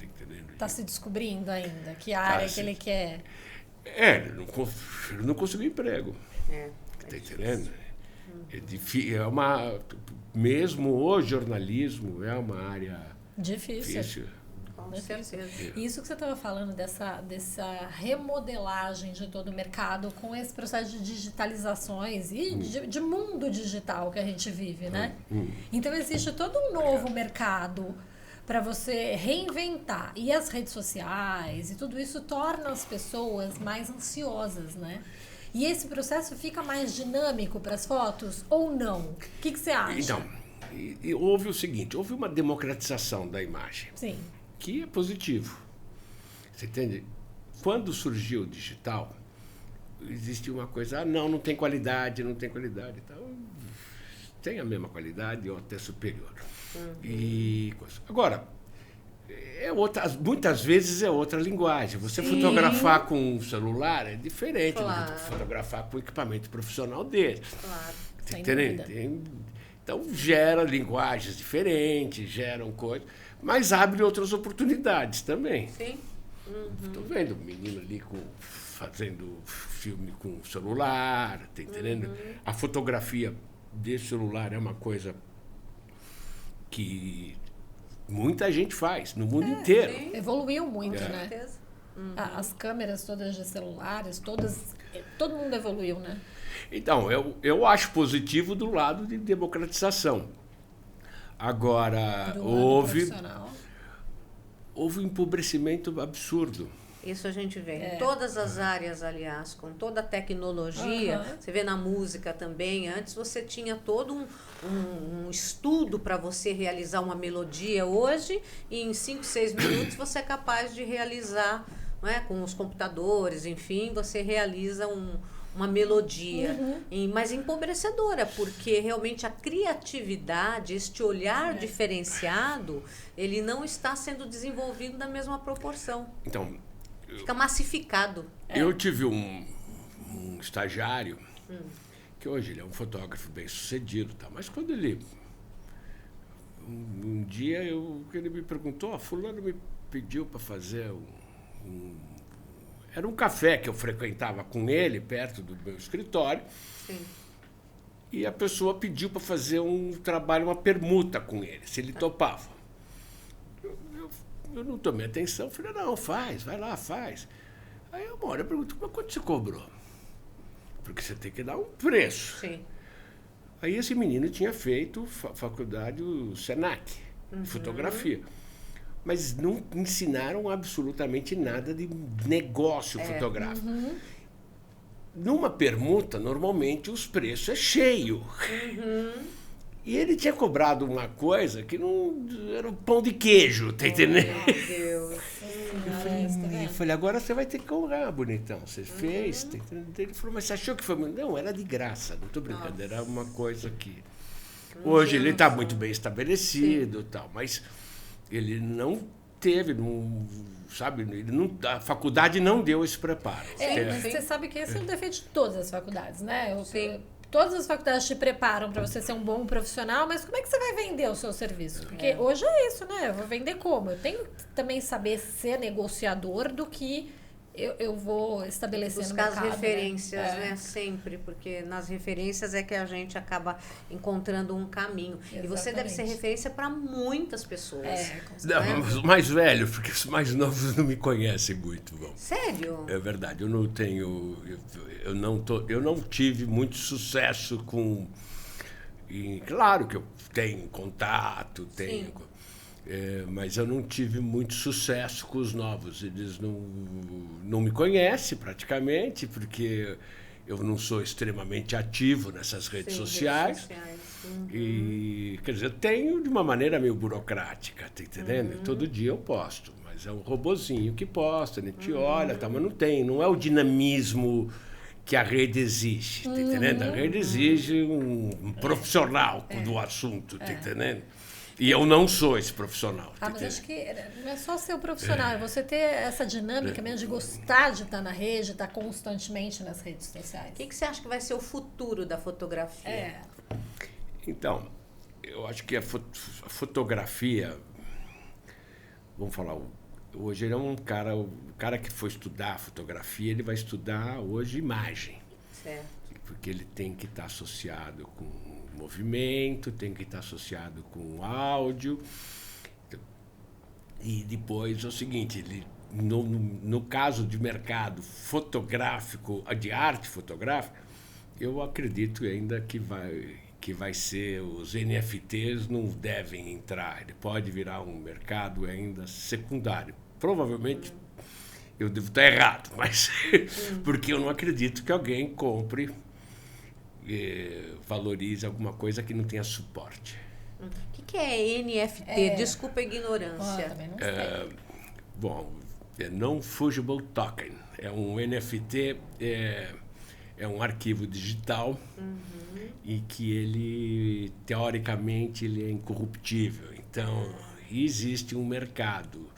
entendendo? Tá se descobrindo ainda, que área que ele quer. Ele não conseguiu emprego. Tá entendendo? Mesmo o jornalismo é uma área difícil. Com digital, né? Com certeza. E isso que você estava falando, dessa remodelagem de todo o mercado com esse processo de digitalizações e de mundo digital que a gente vive, né? Então existe todo um novo mercado para você reinventar. E as redes sociais e tudo isso torna as pessoas mais ansiosas, né? E esse processo fica mais dinâmico para as fotos ou não? O que você acha? Então, houve o seguinte, houve uma democratização da imagem. Sim. Que é positivo. Você entende? Quando surgiu o digital, existia uma coisa, não tem qualidade, não tem qualidade. Então, tem a mesma qualidade ou até superior. Agora, muitas vezes é outra linguagem. Você fotografar com um celular é diferente do fotografar com o equipamento profissional dele. Claro. Tá entendendo? Então, gera linguagens diferentes, geram coisas, mas abre outras oportunidades também. Sim. Estou vendo um menino ali fazendo filme com celular, tá entendendo? A fotografia desse celular é uma coisa que muita gente faz no mundo inteiro. Sim. Evoluiu muito, né? Certeza. As câmeras todas de celulares, todo mundo evoluiu, né? Então, eu acho positivo do lado de democratização. Agora, houve um empobrecimento absurdo. Isso a gente vê em todas as áreas, aliás, com toda a tecnologia. Você vê na música também. Antes você tinha todo um estudo para você realizar uma melodia. Hoje, em 5, 6 minutos, você é capaz de realizar, não é? Com os computadores, enfim, você realiza uma melodia, mas empobrecedora, porque realmente a criatividade, este olhar diferenciado, ele não está sendo desenvolvido na mesma proporção. Então, fica massificado. Eu tive um estagiário, que hoje ele é um fotógrafo bem sucedido, tá? Mas quando ele... Um dia ele me perguntou, fulano me pediu para fazer era um café que eu frequentava com ele, perto do meu escritório. Sim. E a pessoa pediu para fazer um trabalho, uma permuta com ele, se ele topava. Eu não tomei atenção, falei, não, vai lá, faz. Aí eu pergunto, mas quanto você cobrou? Porque você tem que dar um preço. Sim. Aí esse menino tinha feito faculdade, o Senac, de fotografia. Mas não ensinaram absolutamente nada de negócio fotográfico. Numa permuta, normalmente, os preços é cheio. E ele tinha cobrado uma coisa que não era um pão de queijo, tá entendendo? Meu Deus. Eu falei, agora você vai ter que cobrar, bonitão. Você fez, tá entendendo? Ele falou, mas você achou que foi... Não, era de graça, não tô brincando, era uma coisa que... Hoje ele está muito bem estabelecido e tal, mas... Ele não teve, sabe? A faculdade não deu esse preparo. Mas você sabe que esse é o defeito de todas as faculdades, né? Todas as faculdades te preparam para você ser um bom profissional, mas como é que você vai vender o seu serviço? Porque hoje é isso, né? Eu vou vender como? Eu tenho que também saber ser negociador do que eu vou estabelecer no mercado. Buscar as referências, né? Sempre, porque nas referências é que a gente acaba encontrando um caminho. Exatamente. E você deve ser referência para muitas pessoas. Os mais velhos, porque os mais novos não me conhecem muito. Bom. Sério? É verdade, eu não tenho... Eu não tive muito sucesso com... claro que eu tenho contato, mas eu não tive muito sucesso com os novos. Eles não me conhecem praticamente, porque eu não sou extremamente ativo nessas redes sociais. E, quer dizer, eu tenho de uma maneira meio burocrática, tá entendendo? Todo dia eu posto, mas é um robozinho que posta, a gente olha, tá, mas não é o dinamismo que a rede exige, tá entendendo? A rede exige um profissional do assunto, tá entendendo? E eu não sou esse profissional. Mas acho que não é só ser o profissional, é você ter essa dinâmica mesmo de gostar de estar na rede, estar constantemente nas redes sociais. O que você acha que vai ser o futuro da fotografia? Então, eu acho que a fotografia, vamos falar, hoje ele é um cara, o cara que for estudar fotografia, ele vai estudar hoje imagem. Certo. Porque ele tem que estar associado com movimento, tem que estar associado com áudio. E depois é o seguinte, no caso de mercado fotográfico, de arte fotográfica, eu acredito ainda que vai ser, os NFTs não devem entrar, ele pode virar um mercado ainda secundário. Provavelmente eu devo estar errado, mas porque eu não acredito que alguém compre, valorize alguma coisa que não tenha suporte. O que é NFT? Desculpa a ignorância. Também não sei. Bom, é Non-Fungible Token. É um NFT, é um arquivo digital e que ele, teoricamente, ele é incorruptível. Então, existe um mercado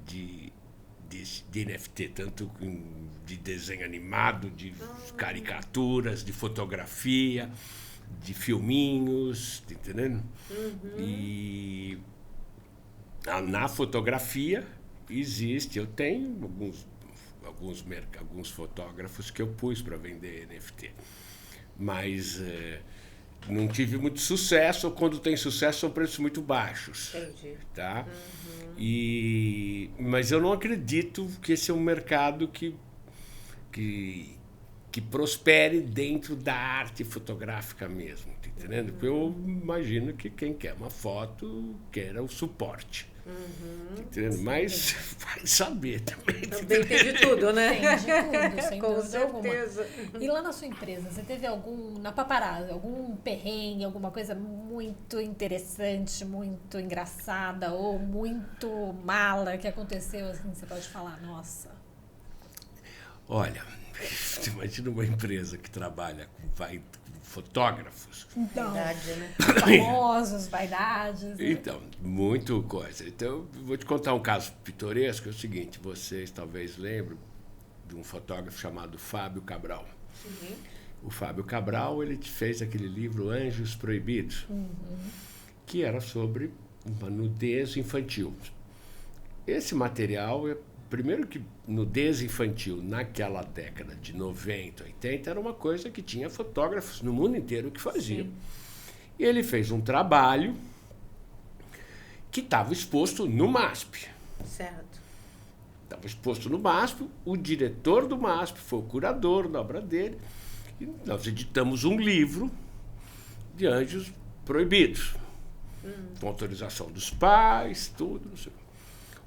de NFT, tanto de desenho animado, de caricaturas, de fotografia, de filminhos, tá entendendo? E na fotografia existe, eu tenho alguns fotógrafos que eu pus para vender NFT, mas não tive muito sucesso, ou quando tem sucesso são preços muito baixos. Entendi. Tá? Mas eu não acredito que esse é um mercado que prospere dentro da arte fotográfica mesmo, tá entendendo? Porque eu imagino que quem quer uma foto quer o suporte. Tá entendendo? Mas vai saber também. Também tem de tudo, né? Tem de tudo, sem Com dúvida alguma. certeza. E lá na sua empresa, você teve na Paparazzi, algum perrengue, alguma coisa muito interessante, muito engraçada ou muito mala que aconteceu, assim, você pode falar, nossa. Olha, você imagina uma empresa que trabalha com fotógrafos. Então, Verdade, né? famosos, vaidades. Né? Então, muito coisa. Então, eu vou te contar um caso pitoresco. É o seguinte, vocês talvez lembrem de um fotógrafo chamado Fábio Cabral. O Fábio Cabral, ele fez aquele livro Anjos Proibidos, que era sobre uma nudez infantil. Esse material, primeiro que nudez infantil naquela década de 90, 80, era uma coisa que tinha fotógrafos no mundo inteiro que faziam. E ele fez um trabalho que estava exposto no MASP. Certo. Estava exposto no MASP, o diretor do MASP foi o curador da obra dele, e nós editamos um livro de Anjos Proibidos, com autorização dos pais, tudo, não sei.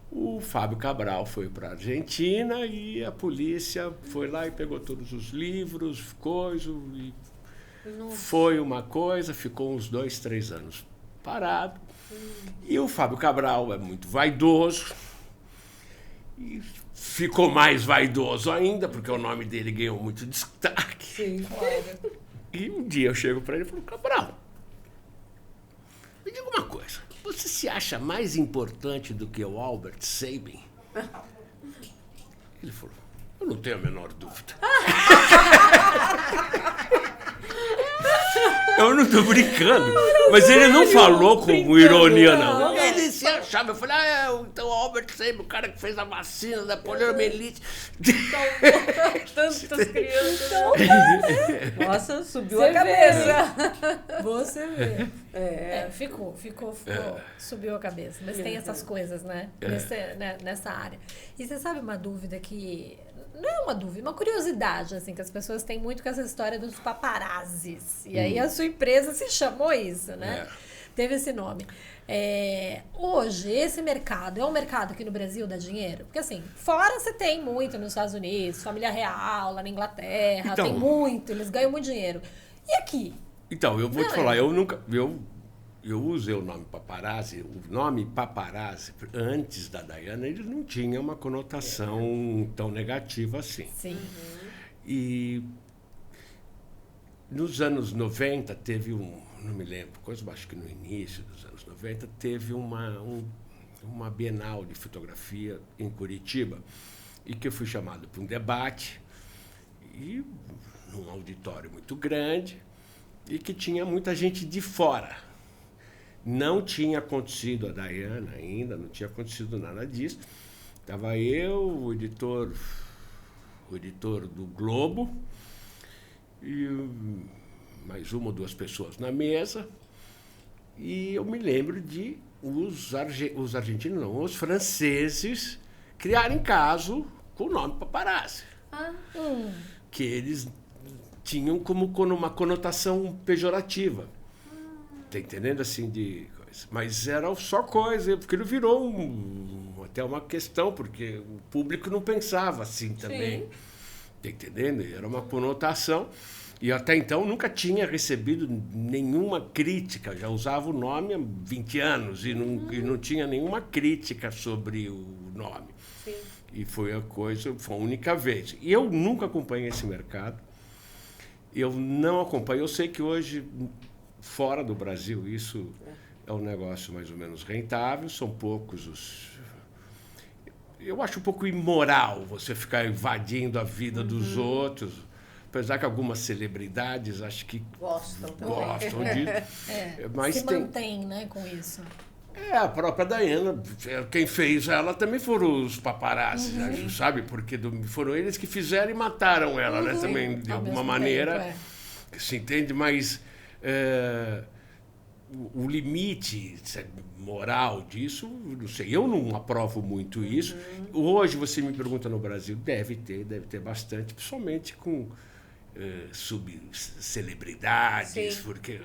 O Fábio Cabral foi para a Argentina e a polícia foi lá e pegou todos os livros, coisa, e foi uma coisa, ficou uns 2, 3 anos parado. E o Fábio Cabral é muito vaidoso, e ficou mais vaidoso ainda, porque o nome dele ganhou muito destaque. Sim, claro. E um dia eu chego para ele e falo, Cabral, me diga uma coisa, você se acha mais importante do que o Albert Sabin? Ele falou, eu não tenho a menor dúvida. Eu não estou brincando, mas ele não falou com ironia, não. Ele se achava, eu falei, então o Albert Sabin, o cara que fez a vacina da poliomielite. Tantas crianças. Nossa, subiu Você a cabeça. Você vê. Ficou, subiu a cabeça. Mas tem essas coisas, né? Nessa área. E você sabe uma dúvida que... Não é uma dúvida, uma curiosidade, assim, que as pessoas têm muito com essa história dos paparazzis. E aí a sua empresa se chamou isso, né? Teve esse nome. Hoje, esse mercado é um mercado que no Brasil dá dinheiro? Porque, assim, fora você tem muito nos Estados Unidos, família real, lá na Inglaterra, então, tem muito, eles ganham muito dinheiro. E aqui? Então, eu vou te falar, eu usei o nome paparazzi. O nome paparazzi, antes da Diana, ele não tinha uma conotação tão negativa assim. Sim. E nos anos 90 teve não me lembro, acho que no início dos anos 90, teve uma Bienal de fotografia em Curitiba, e que eu fui chamado para um debate, e num auditório muito grande, e que tinha muita gente de fora. Não tinha acontecido a Diana ainda, não tinha acontecido nada disso. Estava eu, o editor do Globo, e mais uma ou duas pessoas na mesa. E eu me lembro de os argentinos não, os franceses criarem caso com o nome Paparazzi. Que eles tinham como uma conotação pejorativa. Tá entendendo? Assim, de coisa. Mas era só coisa, porque ele virou até uma questão, porque o público não pensava assim também. Sim. Tá entendendo? Era uma conotação. E até então nunca tinha recebido nenhuma crítica, já usava o nome há 20 anos e não tinha nenhuma crítica sobre o nome. Sim. E foi a única vez. E eu nunca acompanhei esse mercado. Eu não acompanho. Eu sei que hoje, fora do Brasil, isso é um negócio mais ou menos rentável, são poucos os... Eu acho um pouco imoral você ficar invadindo a vida dos outros. Apesar que algumas celebridades acho que gostam disso. Mas se mantém, né, com isso. A própria Diana, quem fez ela também foram os paparazzi, sabe? Porque foram eles que fizeram e mataram ela, né? Também, de alguma maneira. Se entende? Mas o limite moral disso, não sei, eu não aprovo muito isso. Hoje, você me pergunta no Brasil, deve ter bastante, principalmente com subcelebridades, porque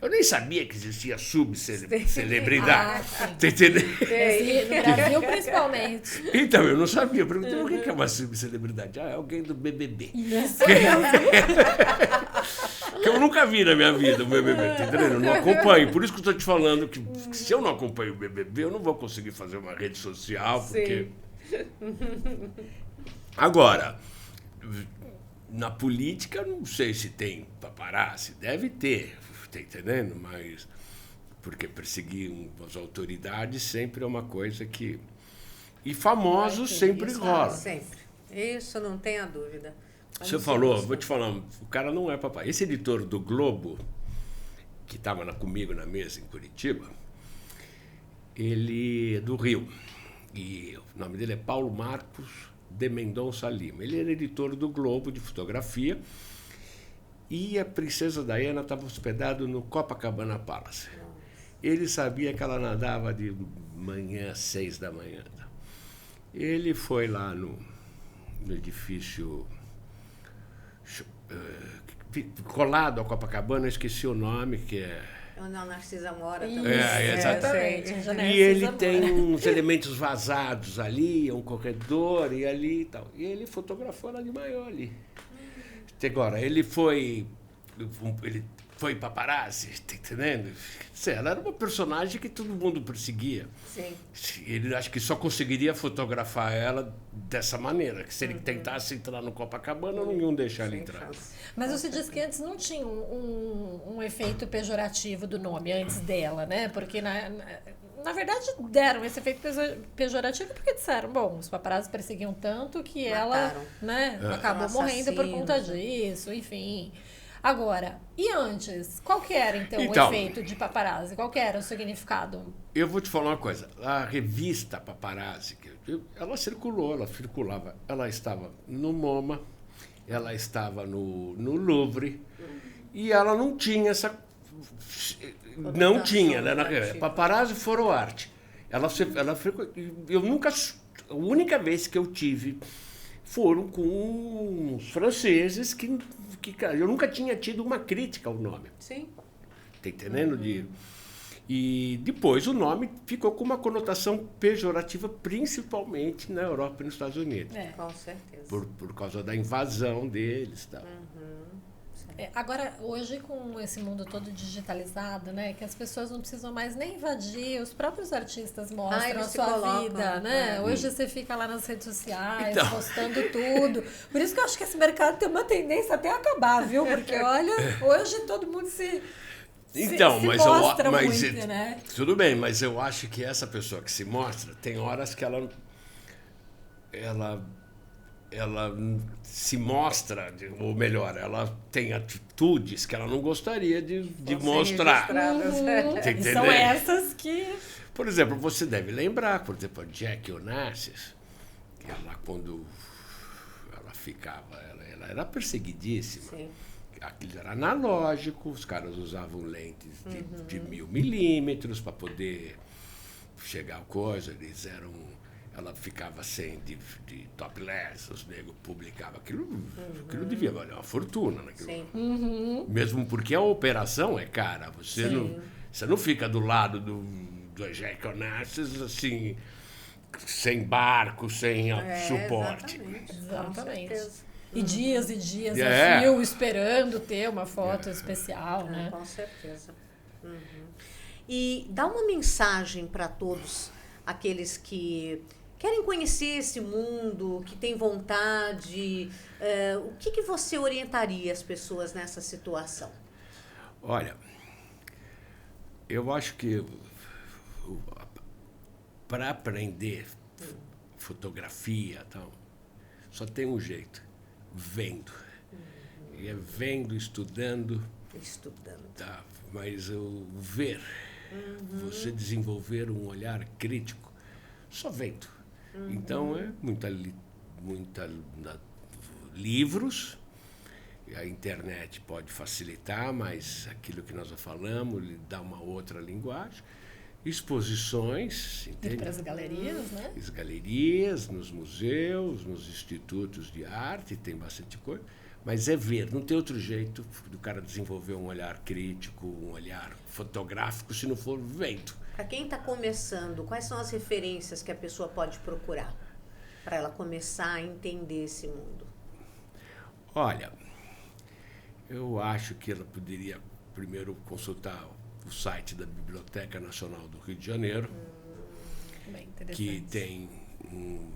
eu nem sabia que existia subcelebridade. Tá entendendo? No Brasil, principalmente. Então, eu não sabia. Eu perguntei, o que é uma subcelebridade? É alguém do BBB. Isso que eu nunca vi na minha vida o BBB, tá entendendo? Eu não acompanho. Por isso que eu estou te falando que se eu não acompanho o BBB, eu não vou conseguir fazer uma rede social, porque... Agora... Na política, não sei se tem paparazzi, deve ter, tá entendendo? Mas, porque perseguir as autoridades sempre é uma coisa que... E famosos sempre rola. Sempre. Isso não tenha dúvida. Você falou, vou te falar, o cara não é papai. Esse editor do Globo, que estava comigo na mesa em Curitiba, ele é do Rio. E o nome dele é Paulo Marcos de Mendonça Lima. Ele era editor do Globo de fotografia e a princesa Diana estava hospedada no Copacabana Palace. Ele sabia que ela nadava de manhã às 6 da manhã. Ele foi lá no edifício colado ao Copacabana, eu esqueci o nome, que é... Não, Narcisa Mora também. Exatamente. E ele tem uns elementos vazados ali, um corredor e ali e tal. E ele fotografou ela de maior ali. Agora, ele foi paparazzi, tá entendendo? Ela era uma personagem que todo mundo perseguia. Sim. Ele acho que só conseguiria fotografar ela dessa maneira, que se ele tentasse entrar no Copacabana, não iam deixar ele entrar. Mas você disse que antes não tinha um efeito pejorativo do nome, antes dela, né? Porque, na verdade, deram esse efeito pejorativo porque disseram, bom, os paparazzi perseguiam tanto que ela, né, acabou morrendo por conta disso, enfim... Agora, e antes? Qual que era, então, o efeito de paparazzi? Qual que era o significado? Eu vou te falar uma coisa. A revista Paparazzi, ela circulava. Ela estava no MoMA, ela estava no Louvre, e ela não tinha essa... Não tinha, né? Paparazzi Foroarte. Eu nunca... A única vez que eu tive... foram com os franceses que eu nunca tinha tido uma crítica ao nome. Sim. Tá entendendo? E depois o nome ficou com uma conotação pejorativa, principalmente na Europa e nos Estados Unidos. Com certeza. Por causa da invasão deles e tal. Agora, hoje, com esse mundo todo digitalizado, né, que as pessoas não precisam mais nem invadir, os próprios artistas mostram a sua vida, né? Hoje você fica lá nas redes sociais, postando tudo. Por isso que eu acho que esse mercado tem uma tendência até a acabar, viu? Porque, olha, hoje todo mundo se mostra muito, né? Tudo bem, mas eu acho que essa pessoa que se mostra, tem horas que ela se mostra, ou melhor, ela tem atitudes que ela não gostaria de mostrar. E são essas que... Por exemplo, você deve lembrar, por exemplo, a Jackie Onassis, que ela, quando ela ficava, ela era perseguidíssima. Sim. Aquilo era analógico, os caras usavam lentes de 1000 milímetros para poder chegar a coisa, ela ficava sem de topless, os negros publicavam aquilo devia valer uma fortuna naquilo. Mesmo porque a operação é cara, você não fica do lado do Ezequiel Onassis assim, sem barco, sem suporte. Exatamente. E dias a fio esperando ter uma foto especial, né? Com certeza. E dá uma mensagem para todos aqueles que querem conhecer esse mundo, que têm vontade. O que você orientaria as pessoas nessa situação? Olha, eu acho que para aprender fotografia, só tem um jeito, vendo. E é vendo, estudando. Tá, mas o ver, você desenvolver um olhar crítico, só vendo. Então, muita livros, a internet pode facilitar, mas aquilo que nós já falamos, lhe dá uma outra linguagem. Exposições, entende? E para as galerias, né? As galerias, nos museus, nos institutos de arte, tem bastante coisa. Mas é ver, não tem outro jeito do cara desenvolver um olhar crítico, um olhar fotográfico, se não for vendo. Para quem está começando, quais são as referências que a pessoa pode procurar para ela começar a entender esse mundo? Olha, eu acho que ela poderia primeiro consultar o site da Biblioteca Nacional do Rio de Janeiro, que tem um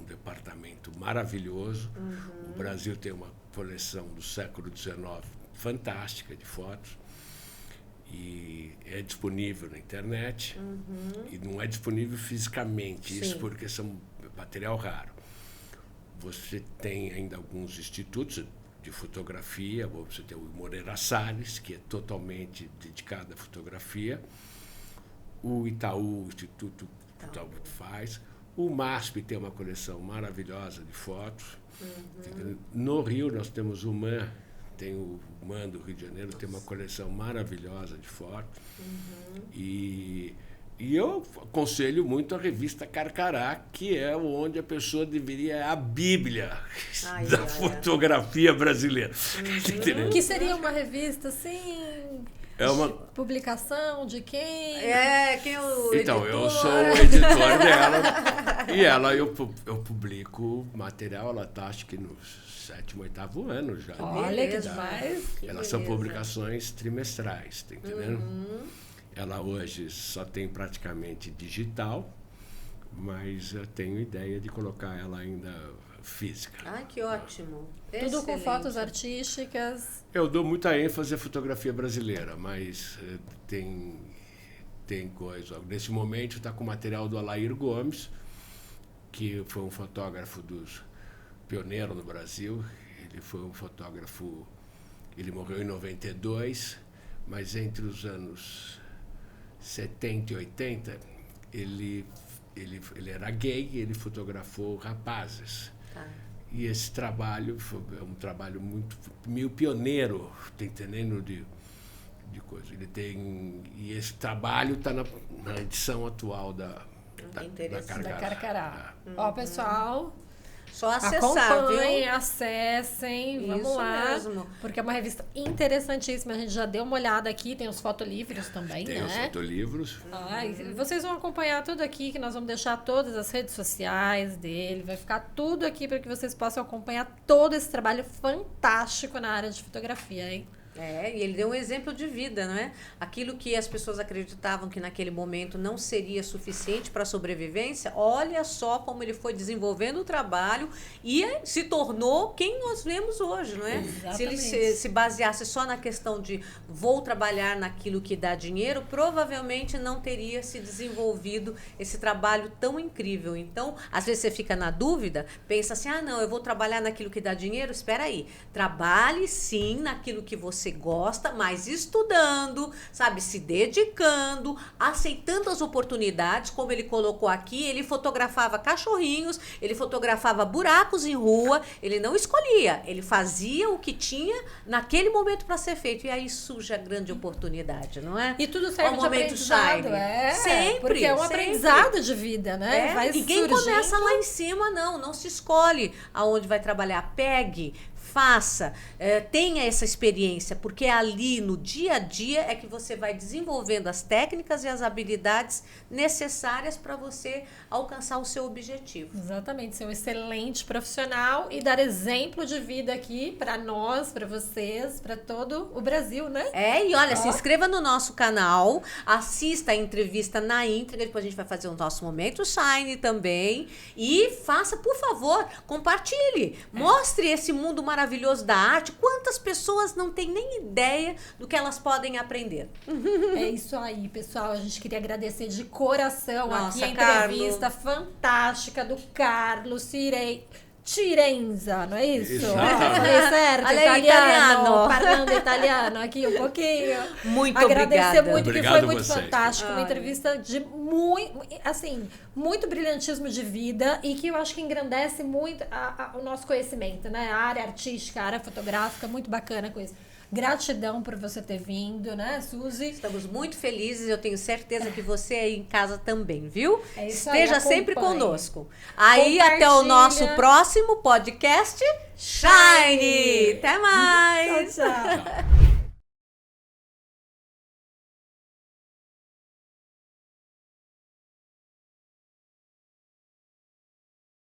departamento maravilhoso. O Brasil tem uma coleção do século XIX fantástica de fotos. E é disponível na internet e não é disponível fisicamente, isso porque são material raro. Você tem ainda alguns institutos de fotografia, você tem o Moreira Salles, que é totalmente dedicado à fotografia, o Itaú, o Instituto Itaú faz, o MASP tem uma coleção maravilhosa de fotos. No Rio nós temos o MAN, tem o MAN do Rio de Janeiro, tem uma coleção maravilhosa de fotos. E eu aconselho muito a revista Carcará, que é onde a pessoa deveria, é a bíblia da fotografia brasileira. Que seria uma revista, assim... É uma publicação de quem? Quem é o Então, editor? eu sou o editor dela. E eu publico material, ela está acho que no 7º, 8º ano já. Olha que demais. Elas são publicações trimestrais, tá entendendo? Ela hoje só tem praticamente digital, mas eu tenho ideia de colocar ela ainda física. Que ótimo. Tudo Excelente. com fotos artísticas. Eu dou muita ênfase à fotografia brasileira, mas tem coisa. Nesse momento está com o material do Alair Gomes, que foi um fotógrafo pioneiro no Brasil. Ele foi um fotógrafo, ele morreu em 92, mas entre os anos 70 e 80, ele era gay e ele fotografou rapazes. E esse trabalho é um trabalho meio pioneiro, tá entendendo, de coisa. E esse trabalho está na edição atual da Carcará. Ó, pessoal... Só acessar, acompanhem, viu? Acessem, vamos lá. Mesmo. Porque é uma revista interessantíssima. A gente já deu uma olhada aqui, tem os fotolivros também, tem né? Tem os fotolivros. E vocês vão acompanhar tudo aqui, que nós vamos deixar todas as redes sociais dele. Vai ficar tudo aqui para que vocês possam acompanhar todo esse trabalho fantástico na área de fotografia, hein? E ele deu um exemplo de vida, não é? Aquilo que as pessoas acreditavam que naquele momento não seria suficiente para a sobrevivência, olha só como ele foi desenvolvendo o trabalho e se tornou quem nós vemos hoje, não é? Exatamente. Se ele se baseasse só na questão de vou trabalhar naquilo que dá dinheiro, provavelmente não teria se desenvolvido esse trabalho tão incrível. Então, às vezes você fica na dúvida, pensa assim, não, eu vou trabalhar naquilo que dá dinheiro, espera aí, trabalhe sim naquilo que você você gosta, mas estudando, sabe, se dedicando, aceitando as oportunidades, como ele colocou aqui, ele fotografava cachorrinhos, ele fotografava buracos em rua, ele não escolhia, ele fazia o que tinha naquele momento para ser feito, e aí surge a grande oportunidade, não é? E tudo serve de aprendizado, sempre, porque é um aprendizado de vida, né? Vai ninguém começa lá em cima, não se escolhe aonde vai trabalhar, pegue, faça, tenha essa experiência, porque ali no dia a dia é que você vai desenvolvendo as técnicas e as habilidades necessárias para você alcançar o seu objetivo. Exatamente, ser um excelente profissional e dar exemplo de vida aqui para nós, para vocês, para todo o Brasil, né? E olha, se inscreva no nosso canal, assista a entrevista na íntegra, depois a gente vai fazer o nosso Momento Shine também, e faça, por favor, compartilhe, mostre esse mundo maravilhoso da arte. Quantas pessoas não têm nem ideia do que elas podem aprender? É isso aí, pessoal. A gente queria agradecer de coração Nossa, aqui a entrevista fantástica do Carlos Cirenza, não é isso? Falei certo, italiano. Falando italiano aqui um pouquinho. Muito agradecer obrigada. muito, Obrigado que foi muito vocês. fantástico. Uma entrevista de muito brilhantismo de vida e que eu acho que engrandece muito o nosso conhecimento, né? A área artística, a área fotográfica, muito bacana com isso. Gratidão por você ter vindo, né, Suzy? Estamos muito felizes, eu tenho certeza que você aí em casa também, viu? É isso Esteja aí, sempre acompanhe. conosco. Aí, até o nosso próximo podcast Shine! Até mais! Tchau, tchau.